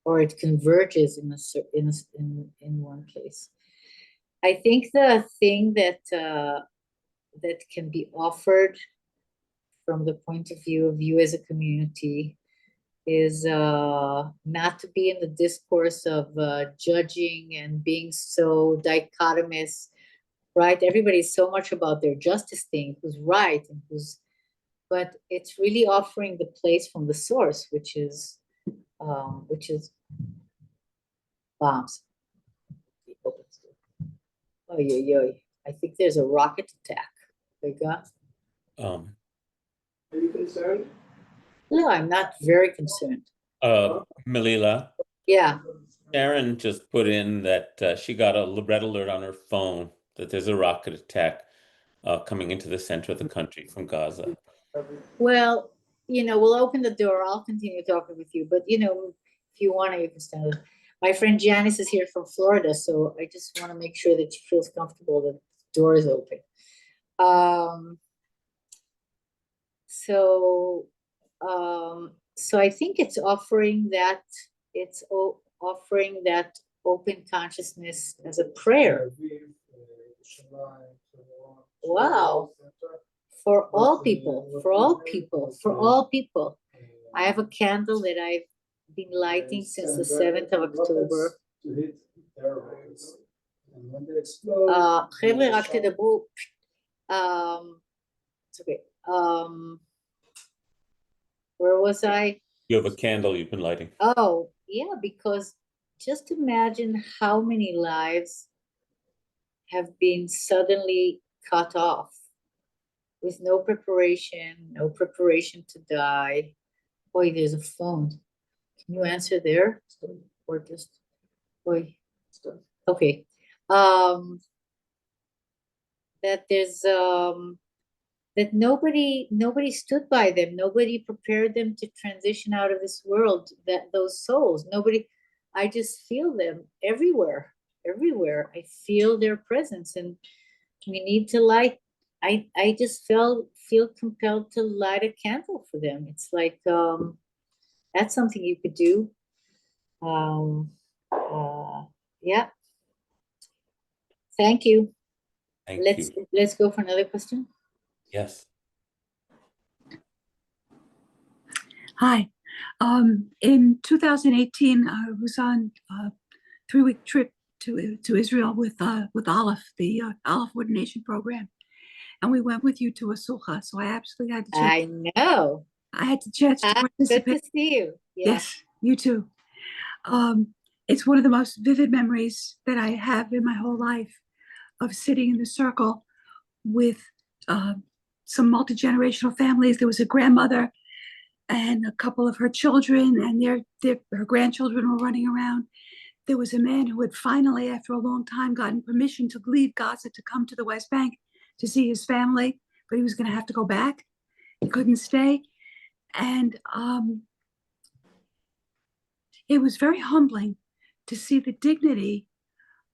[SPEAKER 2] or it converges in one place. I think the thing that can be offered from the point of view of you as a community is not to be in the discourse of judging and being so dichotomous, right? Everybody's so much about their justice thing, who's right and but it's really offering the place from the source, which is bombs. Oh, yeah. I think there's a rocket attack.
[SPEAKER 1] Are
[SPEAKER 7] you concerned?
[SPEAKER 2] No, I'm not very concerned.
[SPEAKER 1] Melila,
[SPEAKER 2] Yeah.
[SPEAKER 1] Sharon just put in that she got a red alert on her phone that there's a rocket attack coming into the center of the country from Gaza.
[SPEAKER 2] Well, we'll open the door. I'll continue talking with you, but if you want to, you can stand. My friend Janice is here from Florida, so I just want to make sure that she feels comfortable that the door is open. So I think it's offering that open consciousness as a prayer. Wow. For all people. I have a candle that I've been lighting since the 7th of October. חבר'ה, רק תדברו. It's okay. Where was I?
[SPEAKER 1] You have a candle you've been lighting.
[SPEAKER 2] Oh, yeah, because just imagine how many lives have been suddenly cut off with no preparation to die. Boy, there's a phone. Can you answer there? Or just, boy, okay. That there's, that nobody stood by them. Nobody prepared them to transition out of this world, those souls, nobody, I just feel them everywhere. I feel their presence. And we need to light. I just feel compelled to light a candle for them. It's like that's something you could do. Um, yeah. Thank you.
[SPEAKER 1] Thank you.
[SPEAKER 2] Let's go for another question.
[SPEAKER 1] Yes.
[SPEAKER 5] Hi. In 2018, I was on a 3-week trip to Israel with Aleph, the Aleph Ordination Program, and we went with you to a sulha. So I absolutely had the chance.
[SPEAKER 2] I know.
[SPEAKER 5] I had the chance to
[SPEAKER 2] Good
[SPEAKER 5] participate.
[SPEAKER 2] to see you.
[SPEAKER 5] Yes, you too. It's one of the most vivid memories that I have in my whole life of sitting in the circle with some multi-generational families. There was a grandmother and a couple of her children, and her grandchildren were running around. There was a man who had finally, after a long time, gotten permission to leave Gaza to come to the West Bank to see his family, but he was going to have to go back. He couldn't stay. And it was very humbling to see the dignity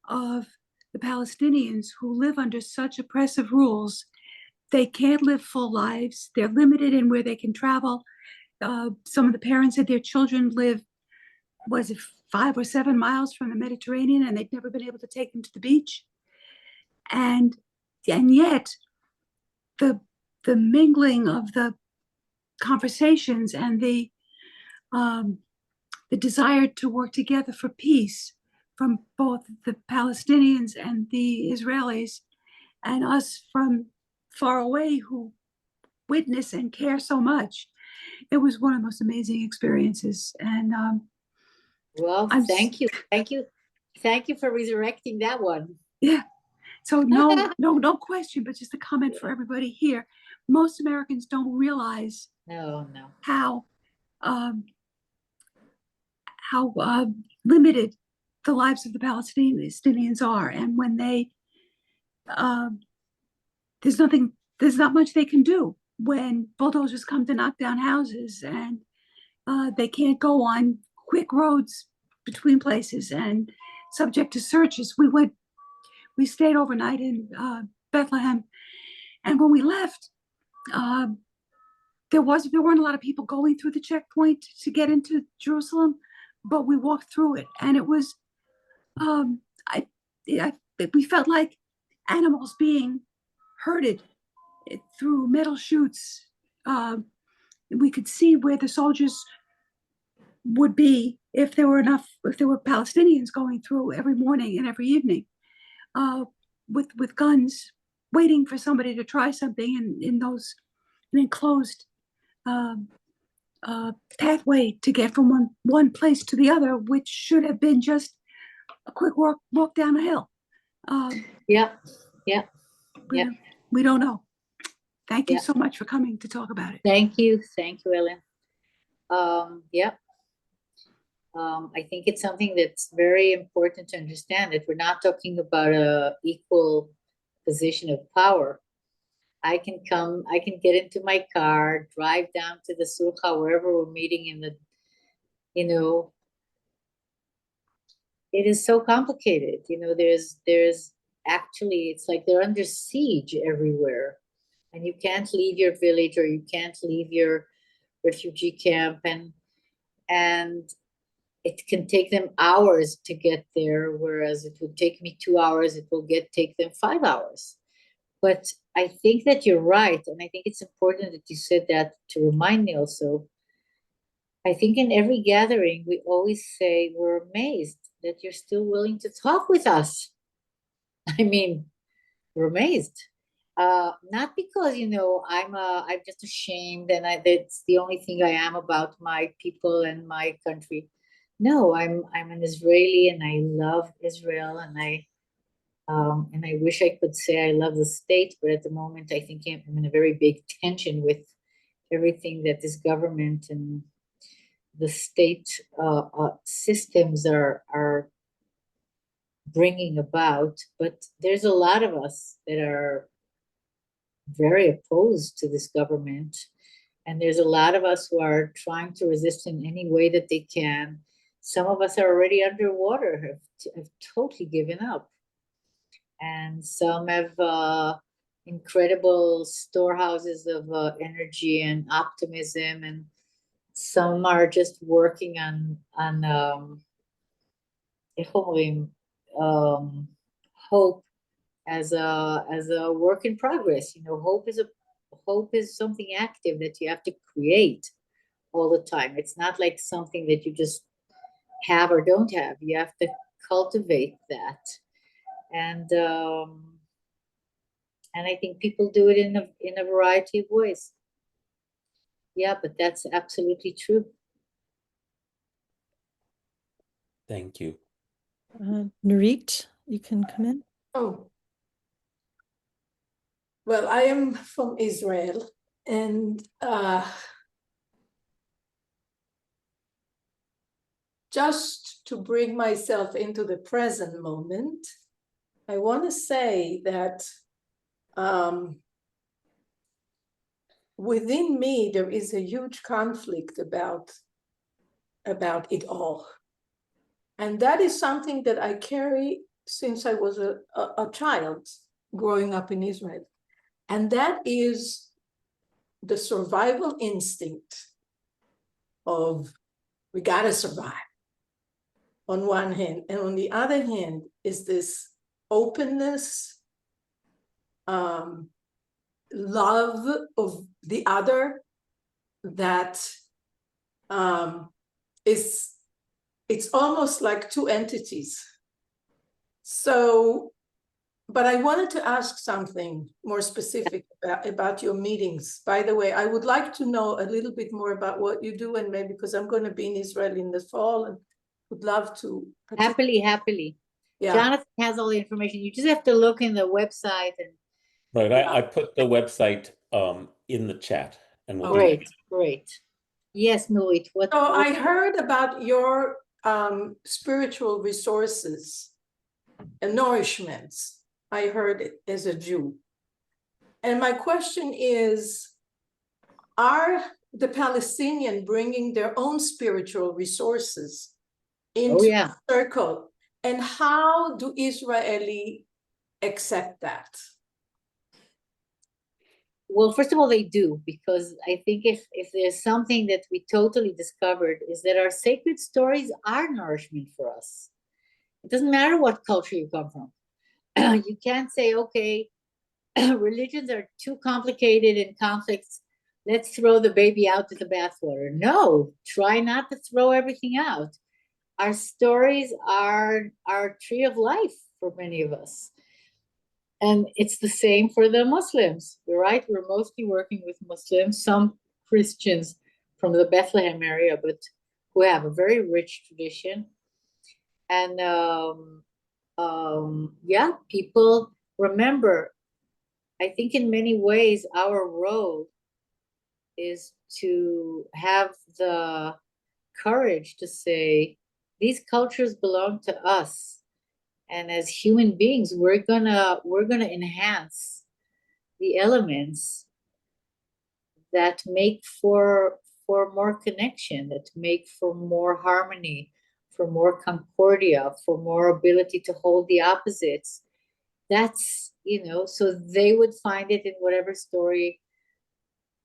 [SPEAKER 5] of the Palestinians who live under such oppressive rules. They can't live full lives. They're limited in where they can travel. Some of the parents said their children live, was it 5 or 7 miles from the Mediterranean, and they've never been able to take them to the beach. And yet the mingling of the conversations and the desire to work together for peace from both the Palestinians and the Israelis, and us from far away who witness and care so much. It was one of the most amazing experiences. And
[SPEAKER 2] well, thank you for resurrecting that one.
[SPEAKER 5] Yeah. So no question, but just a comment for everybody here. Most Americans don't realize how limited the lives of the Palestinians are, and when they there's not much they can do when bulldozers come to knock down houses, and they can't go on quick roads between places and subject to searches. We stayed overnight in Bethlehem, and when we left, there weren't a lot of people going through the checkpoint to get into Jerusalem, but we walked through it, and it was we felt like animals being herded through metal chutes. We could see where the soldiers would be if there were Palestinians going through every morning and every evening with guns, waiting for somebody to try something in an enclosed pathway to get from one place to the other, which should have been just a quick walk down a hill. We don't know. Thank you so much for coming to talk about it.
[SPEAKER 2] Thank you, Ellen. I think it's something that's very important to understand, that we're not talking about a equal position of power. I can get into my car, drive down to the sulha, wherever we're meeting it is so complicated. There's actually, it's like they're under siege everywhere, and you can't leave your village, or you can't leave your refugee camp, and it can take them hours to get there, whereas it would take me 2 hours, it will take them 5 hours. But I think that you're right, and I think it's important that you said that to remind me also. I think in every gathering, we always say we're amazed that you're still willing to talk with us. I mean, we're amazed. Not because, I'm just ashamed and that's the only thing I am about my people and my country. No, I'm an Israeli, and I love Israel, and I wish I could say I love the state, but at the moment I think I'm in a very big tension with everything that this government and the state systems are bringing about. But there's a lot of us that are very opposed to this government, and there's a lot of us who are trying to resist in any way that they can. Some of us are already underwater, have totally given up. and some have incredible storehouses of energy and optimism, and some are just working on איך אומרים, hope as a work in progress. You know, hope is something active that you have to create all the time. It's not like something that you just have or don't have. You have to cultivate that, and I think people do it in a variety of ways. Yeah, but that's absolutely true.
[SPEAKER 1] Thank you.
[SPEAKER 3] Nurit, you can come in.
[SPEAKER 8] Oh, well, I am from Israel, and just to bring myself into the present moment, I want to say that within me there is a huge conflict about it all, and that is something that I carry since I was a child growing up in Israel, and that is the survival instinct of we gotta survive on one hand, and on the other hand is this openness, love of the other that it's almost like two entities. So, but I wanted to ask something more specific about your meetings. By the way, I would like to know a little bit more about what you do, and maybe because I'm going to be in Israel in the fall and would love to.
[SPEAKER 2] Happily.
[SPEAKER 8] Yeah.
[SPEAKER 2] Jonathan has all the information. You just have to look in the website and.
[SPEAKER 1] Right, I put the website in the chat, and we'll do
[SPEAKER 2] Great. Yes, Nurit, what?
[SPEAKER 8] So I heard about your spiritual resources and nourishments. I heard it as a Jew. And my question is, are the Palestinians bringing their own spiritual resources into the circle? And how do Israeli accept that?
[SPEAKER 2] Well, first of all, they do, because I think if there's something that we totally discovered is that our sacred stories are nourishment for us. It doesn't matter what culture you come from. You can't say, okay, religions are too complicated and conflicts. Let's throw the baby out with the bathwater. No, try not to throw everything out. Our stories are our tree of life for many of us. And it's the same for the Muslims, right? We're mostly working with Muslims, some Christians from the Bethlehem area, but who have a very rich tradition. And yeah, people remember, I think in many ways, our role is to have the courage to say, these cultures belong to us. And as human beings, we're gonna enhance the elements that make for more connection, that make for more harmony, for more concordia, for more ability to hold the opposites. That's, you know, so they would find it in whatever story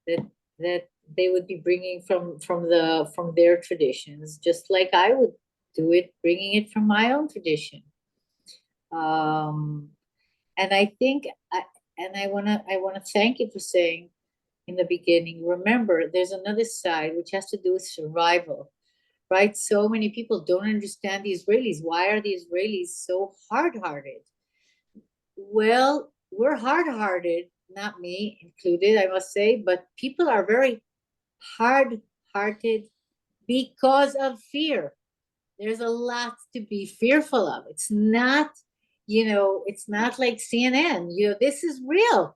[SPEAKER 2] that they would be bringing from their traditions, just like I would do it, bringing it from my own tradition. And I think, I wanna thank you for saying in the beginning, remember, there's another side which has to do with survival, right? So many people don't understand the Israelis. Why are the Israelis so hard-hearted? Well, we're hard-hearted, not me included, I must say, but people are very hard-hearted because of fear. There's a lot to be fearful of. It's not, you know, it's not like CNN. You know, this is real.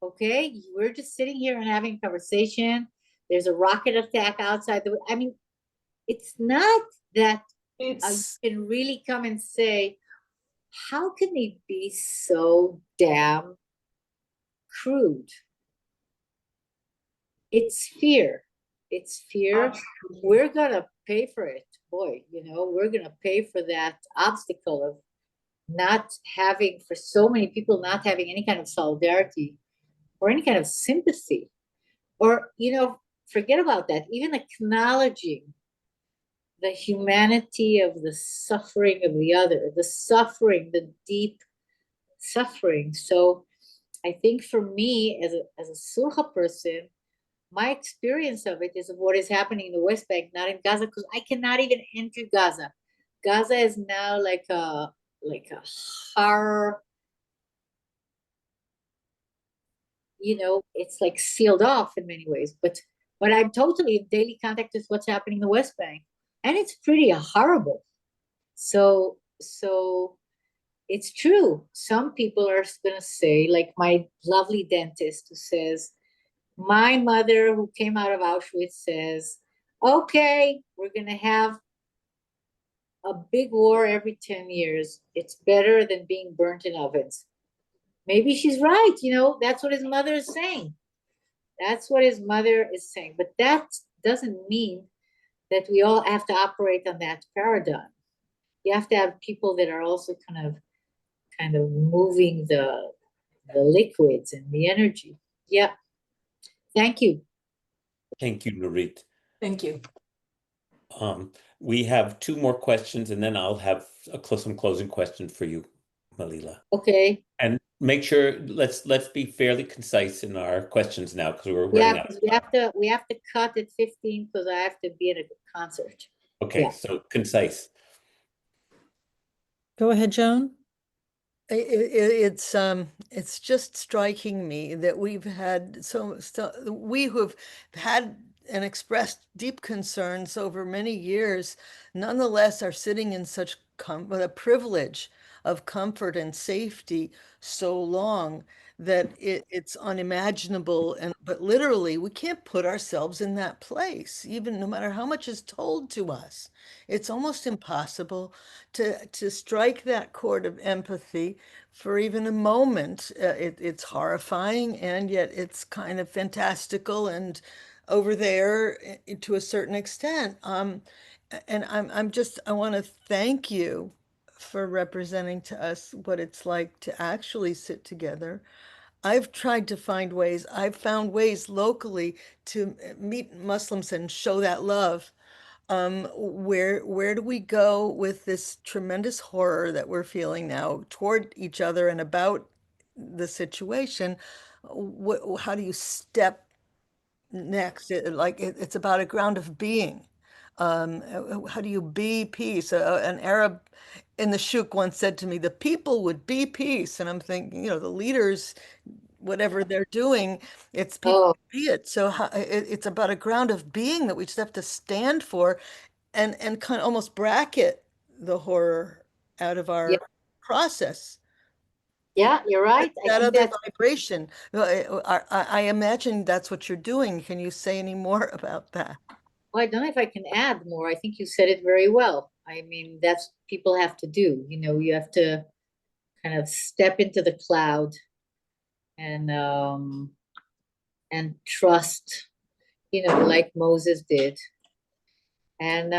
[SPEAKER 2] Okay, we're just sitting here and having a conversation. There's a rocket attack outside the. I mean, it's not that you can really come and say, how can they be so damn crude? It's fear. It's fear. Absolutely. We're gonna pay for it, boy. You know, we're gonna pay for that obstacle of not having, for so many people, not having any kind of solidarity or any kind of sympathy, or, forget about that, even acknowledging the humanity of the suffering of the other, the suffering, the deep suffering. So I think for me, as a Sulha person, my experience of it is of what is happening in the West Bank, not in Gaza, because I cannot even enter Gaza. Gaza is now like a horror, it's like sealed off in many ways. But I'm totally in daily contact with what's happening in the West Bank, and it's pretty horrible. So it's true. Some people are going to say, like my lovely dentist who says, my mother who came out of Auschwitz says, okay, we're going to have a big war every 10 years. It's better than being burnt in ovens. Maybe she's right. That's what his mother is saying. That's what his mother is saying. But that doesn't mean that we all have to operate on that paradigm. You have to have people that are also kind of moving the liquids and the energy. Yeah. Thank you.
[SPEAKER 1] Thank you, Nurit.
[SPEAKER 8] Thank you.
[SPEAKER 1] We have two more questions, and then I'll have some closing questions for you, Melila.
[SPEAKER 2] Okay.
[SPEAKER 1] And make sure let's be fairly concise in our questions now, because we're running out.
[SPEAKER 2] We have to cut at 15 because I have to be at a concert.
[SPEAKER 1] Okay, so concise.
[SPEAKER 3] Go ahead, Joan.
[SPEAKER 9] It's just striking me that we've had we who have had and expressed deep concerns over many years, nonetheless are sitting in such with a privilege of comfort and safety so long that it's unimaginable. But literally, we can't put ourselves in that place, even no matter how much is told to us. It's almost impossible to strike that chord of empathy for even a moment. It's horrifying, and yet it's kind of fantastical and over there to a certain extent. And I want to thank you for representing to us what it's like to actually sit together. I've tried to find ways, I've found ways locally to meet Muslims and show that love. Where do we go with this tremendous horror that we're feeling now toward each other and about the situation? How do you step next? It's about a ground of being. How do you be peace? An Arab in the shuk once said to me, the people would be peace. And I'm thinking, the leaders, whatever they're doing, it's people be it. So it's about a ground of being that we just have to stand for and kind of almost bracket the horror out of our process.
[SPEAKER 2] Yeah, you're right.
[SPEAKER 9] That other vibration. I imagine that's what you're doing. Can you say any more about that?
[SPEAKER 2] Well, I don't know if I can add more. I think you said it very well. I mean, that's what people have to do. You have to kind of step into the cloud and trust, like Moses did. And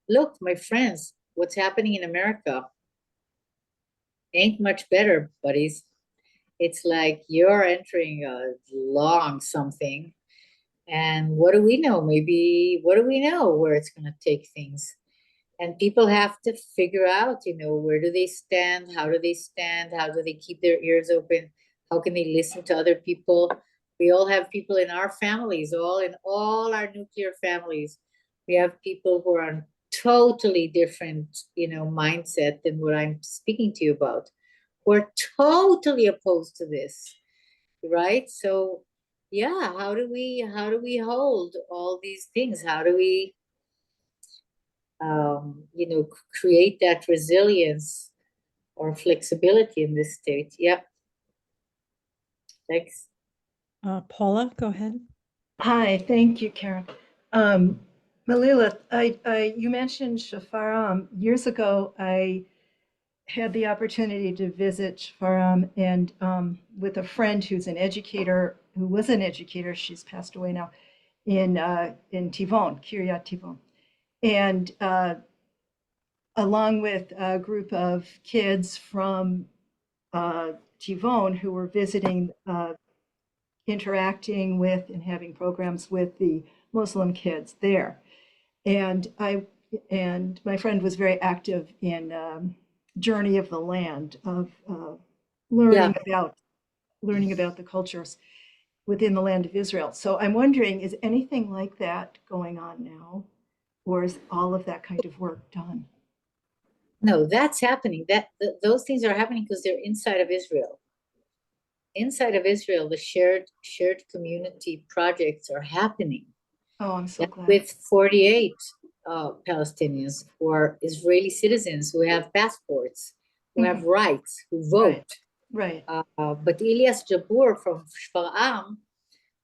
[SPEAKER 2] look, my friends, what's happening in America ain't much better, buddies. It's like you're entering a long something. And what do we know? Maybe, what do we know where it's going to take things? And people have to figure out, where do they stand? How do they stand? How do they keep their ears open? How can they listen to other people? We all have people in our families, in all our nuclear families. We have people who are on totally different, mindset than what I'm speaking to you about. We're totally opposed to this, right? So yeah, how do we hold all these things? How do we create that resilience or flexibility in this state? Yep. Thanks.
[SPEAKER 3] Paula, go ahead.
[SPEAKER 10] Hi, thank you, Karen. Melila, you mentioned Shafaram. Years ago, I had the opportunity to visit Shafaram and with a friend who was an educator, she's passed away now, in Tivon, Kiryat Tivon. And along with a group of kids from Givon who were visiting, interacting with and having programs with the Muslim kids there. And my friend was very active in Journey of the Land, of learning about the cultures within the land of Israel. So I'm wondering, is anything like that going on now, or is all of that kind of work done?
[SPEAKER 2] No, that's happening. Those things are happening because they're inside of Israel. Inside of Israel, the shared community projects are happening.
[SPEAKER 10] Oh, I'm so glad.
[SPEAKER 2] With 48 Palestinians who are Israeli citizens who have passports, who have rights, who vote.
[SPEAKER 10] Right.
[SPEAKER 2] But Ilyas Jabur from Shfar'am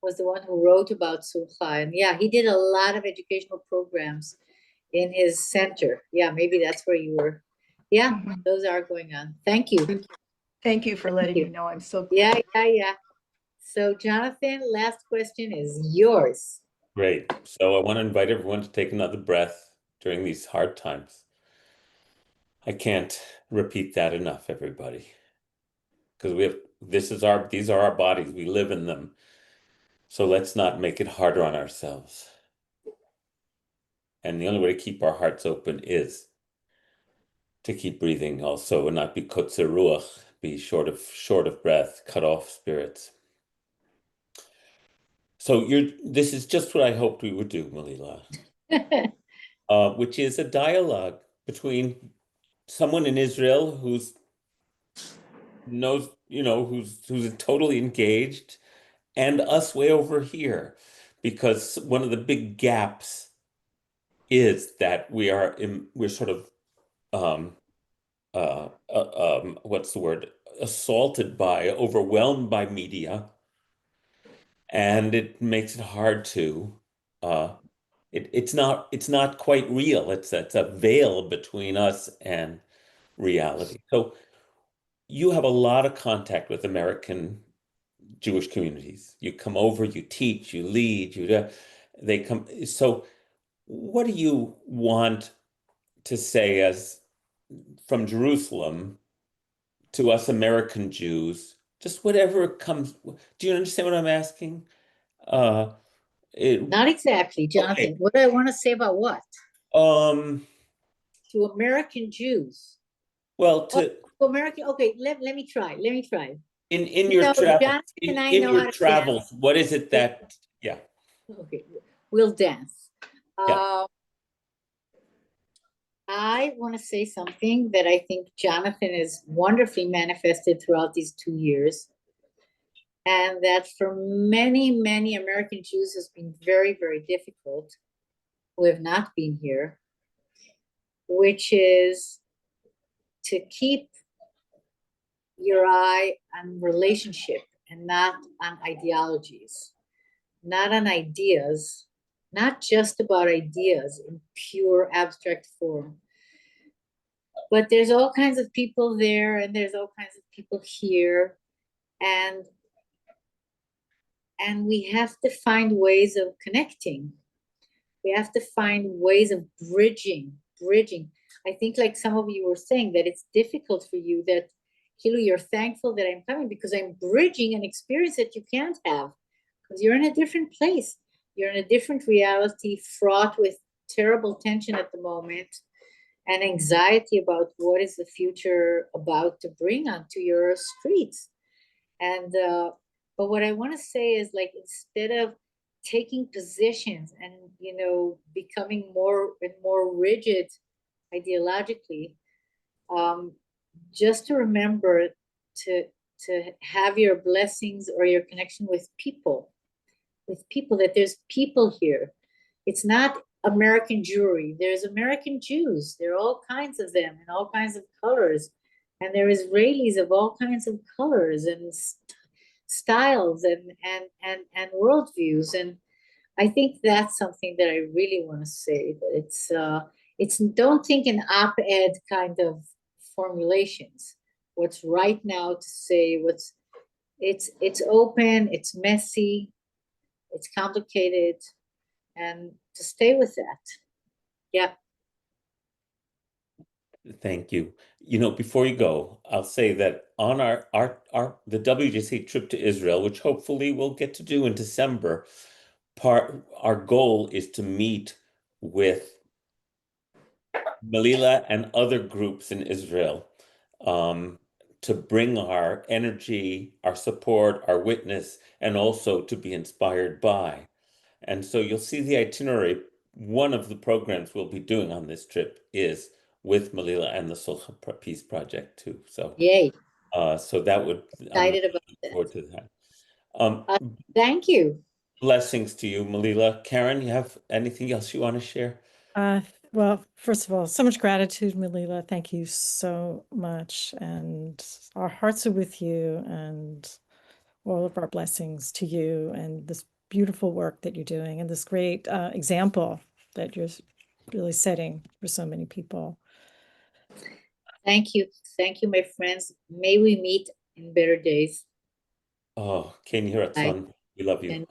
[SPEAKER 2] was the one who wrote about Sulha. And yeah, he did a lot of educational programs in his center. Yeah, maybe that's where you were. Yeah, those are going on. Thank you.
[SPEAKER 10] Thank you for letting me know. I'm so glad.
[SPEAKER 2] Yeah. So Jonathan, last question is yours.
[SPEAKER 1] Great. So I want to invite everyone to take another breath during these hard times. I can't repeat that enough, everybody. Because these are our bodies. We live in them. So let's not make it harder on ourselves. And the only way to keep our hearts open is to keep breathing also and not be kotzer ruach, be short of breath, cut off spirits. So this is just what I hoped we would do, Melila, which is a dialogue between someone in Israel who's totally engaged and us way over here, because one of the big gaps is that we're sort of what's the word? Assaulted by, overwhelmed by media, and it makes it hard to. It's not quite real. It's a veil between us and reality. So you have a lot of contact with American Jewish communities. You come over, you teach, you lead, they come. So what do you want to say as from Jerusalem to us American Jews? Just whatever comes. Do you understand what I'm asking?
[SPEAKER 2] Not exactly, Jonathan.
[SPEAKER 1] Okay.
[SPEAKER 2] What do I want to say about what? To American Jews.
[SPEAKER 1] Well,
[SPEAKER 2] to American. Okay, let me try.
[SPEAKER 1] In your travels,
[SPEAKER 2] dance.
[SPEAKER 1] what is it that? Yeah.
[SPEAKER 2] Okay, we'll dance.
[SPEAKER 1] Yeah.
[SPEAKER 2] I want to say something that I think Jonathan has wonderfully manifested throughout these 2 years. And that for many, many American Jews has been very, very difficult who have not been here, which is to keep your eye on relationship and not on ideologies, not on ideas, not just about ideas in pure abstract form. But there's all kinds of people there, and there's all kinds of people here, and we have to find ways of connecting. We have to find ways of bridging. I think, like some of you were saying, that it's difficult for you, that you're thankful that I'm coming because I'm bridging an experience that you can't have because you're in a different place. You're in a different reality, fraught with terrible tension at the moment and anxiety about what is the future about to bring onto your streets. And but what I want to say is, like, instead of taking positions and becoming more and more rigid ideologically, just to remember to have your blessings or your connection with people, that there's people here. It's not American Jewry. There's American Jews. There are all kinds of them in all kinds of colors, and there are Israelis of all kinds of colors and styles and worldviews. And I think that's something that I really want to say, that it's don't think in op-ed kind of formulations. What's right now to say, it's open, it's messy, it's complicated, and to stay with that. Yeah.
[SPEAKER 1] Thank you. You know, before you go, I'll say that on our the WJC trip to Israel, which hopefully we'll get to do in December, our goal is to meet with Melila and other groups in Israel, um, to bring our energy, our support, our witness, and also to be inspired by. And so you'll see the itinerary. One of the programs we'll be doing on this trip is with Melila and the Sulha Peace Project too. So,
[SPEAKER 2] Yay,
[SPEAKER 1] so that would, I'm really
[SPEAKER 2] excited about
[SPEAKER 1] looking
[SPEAKER 2] that.
[SPEAKER 1] forward to that. Um,
[SPEAKER 2] Thank you.
[SPEAKER 1] Blessings to you, Melila. Karen, you have anything else you want to share?
[SPEAKER 3] Well, first of all, so much gratitude, Melila. Thank you so much. And our hearts are with you, and all of our blessings to you and this beautiful work that you're doing and this great example that you're really setting for so many people.
[SPEAKER 2] Thank you. Thank you, my friends. May we meet in better days.
[SPEAKER 1] Oh, Ken Hiratson, we love you.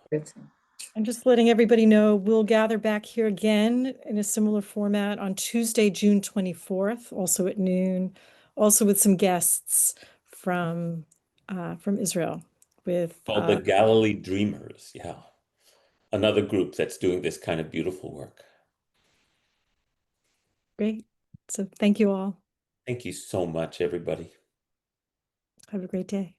[SPEAKER 3] I'm just letting everybody know we'll gather back here again in a similar format on Tuesday, June 24th, also at noon, also with some guests from Israel with
[SPEAKER 1] Called the Galilee Dreamers. Yeah. Another group that's doing this kind of beautiful work.
[SPEAKER 3] great. So thank you all.
[SPEAKER 1] Thank you so much, everybody.
[SPEAKER 3] Have a great day.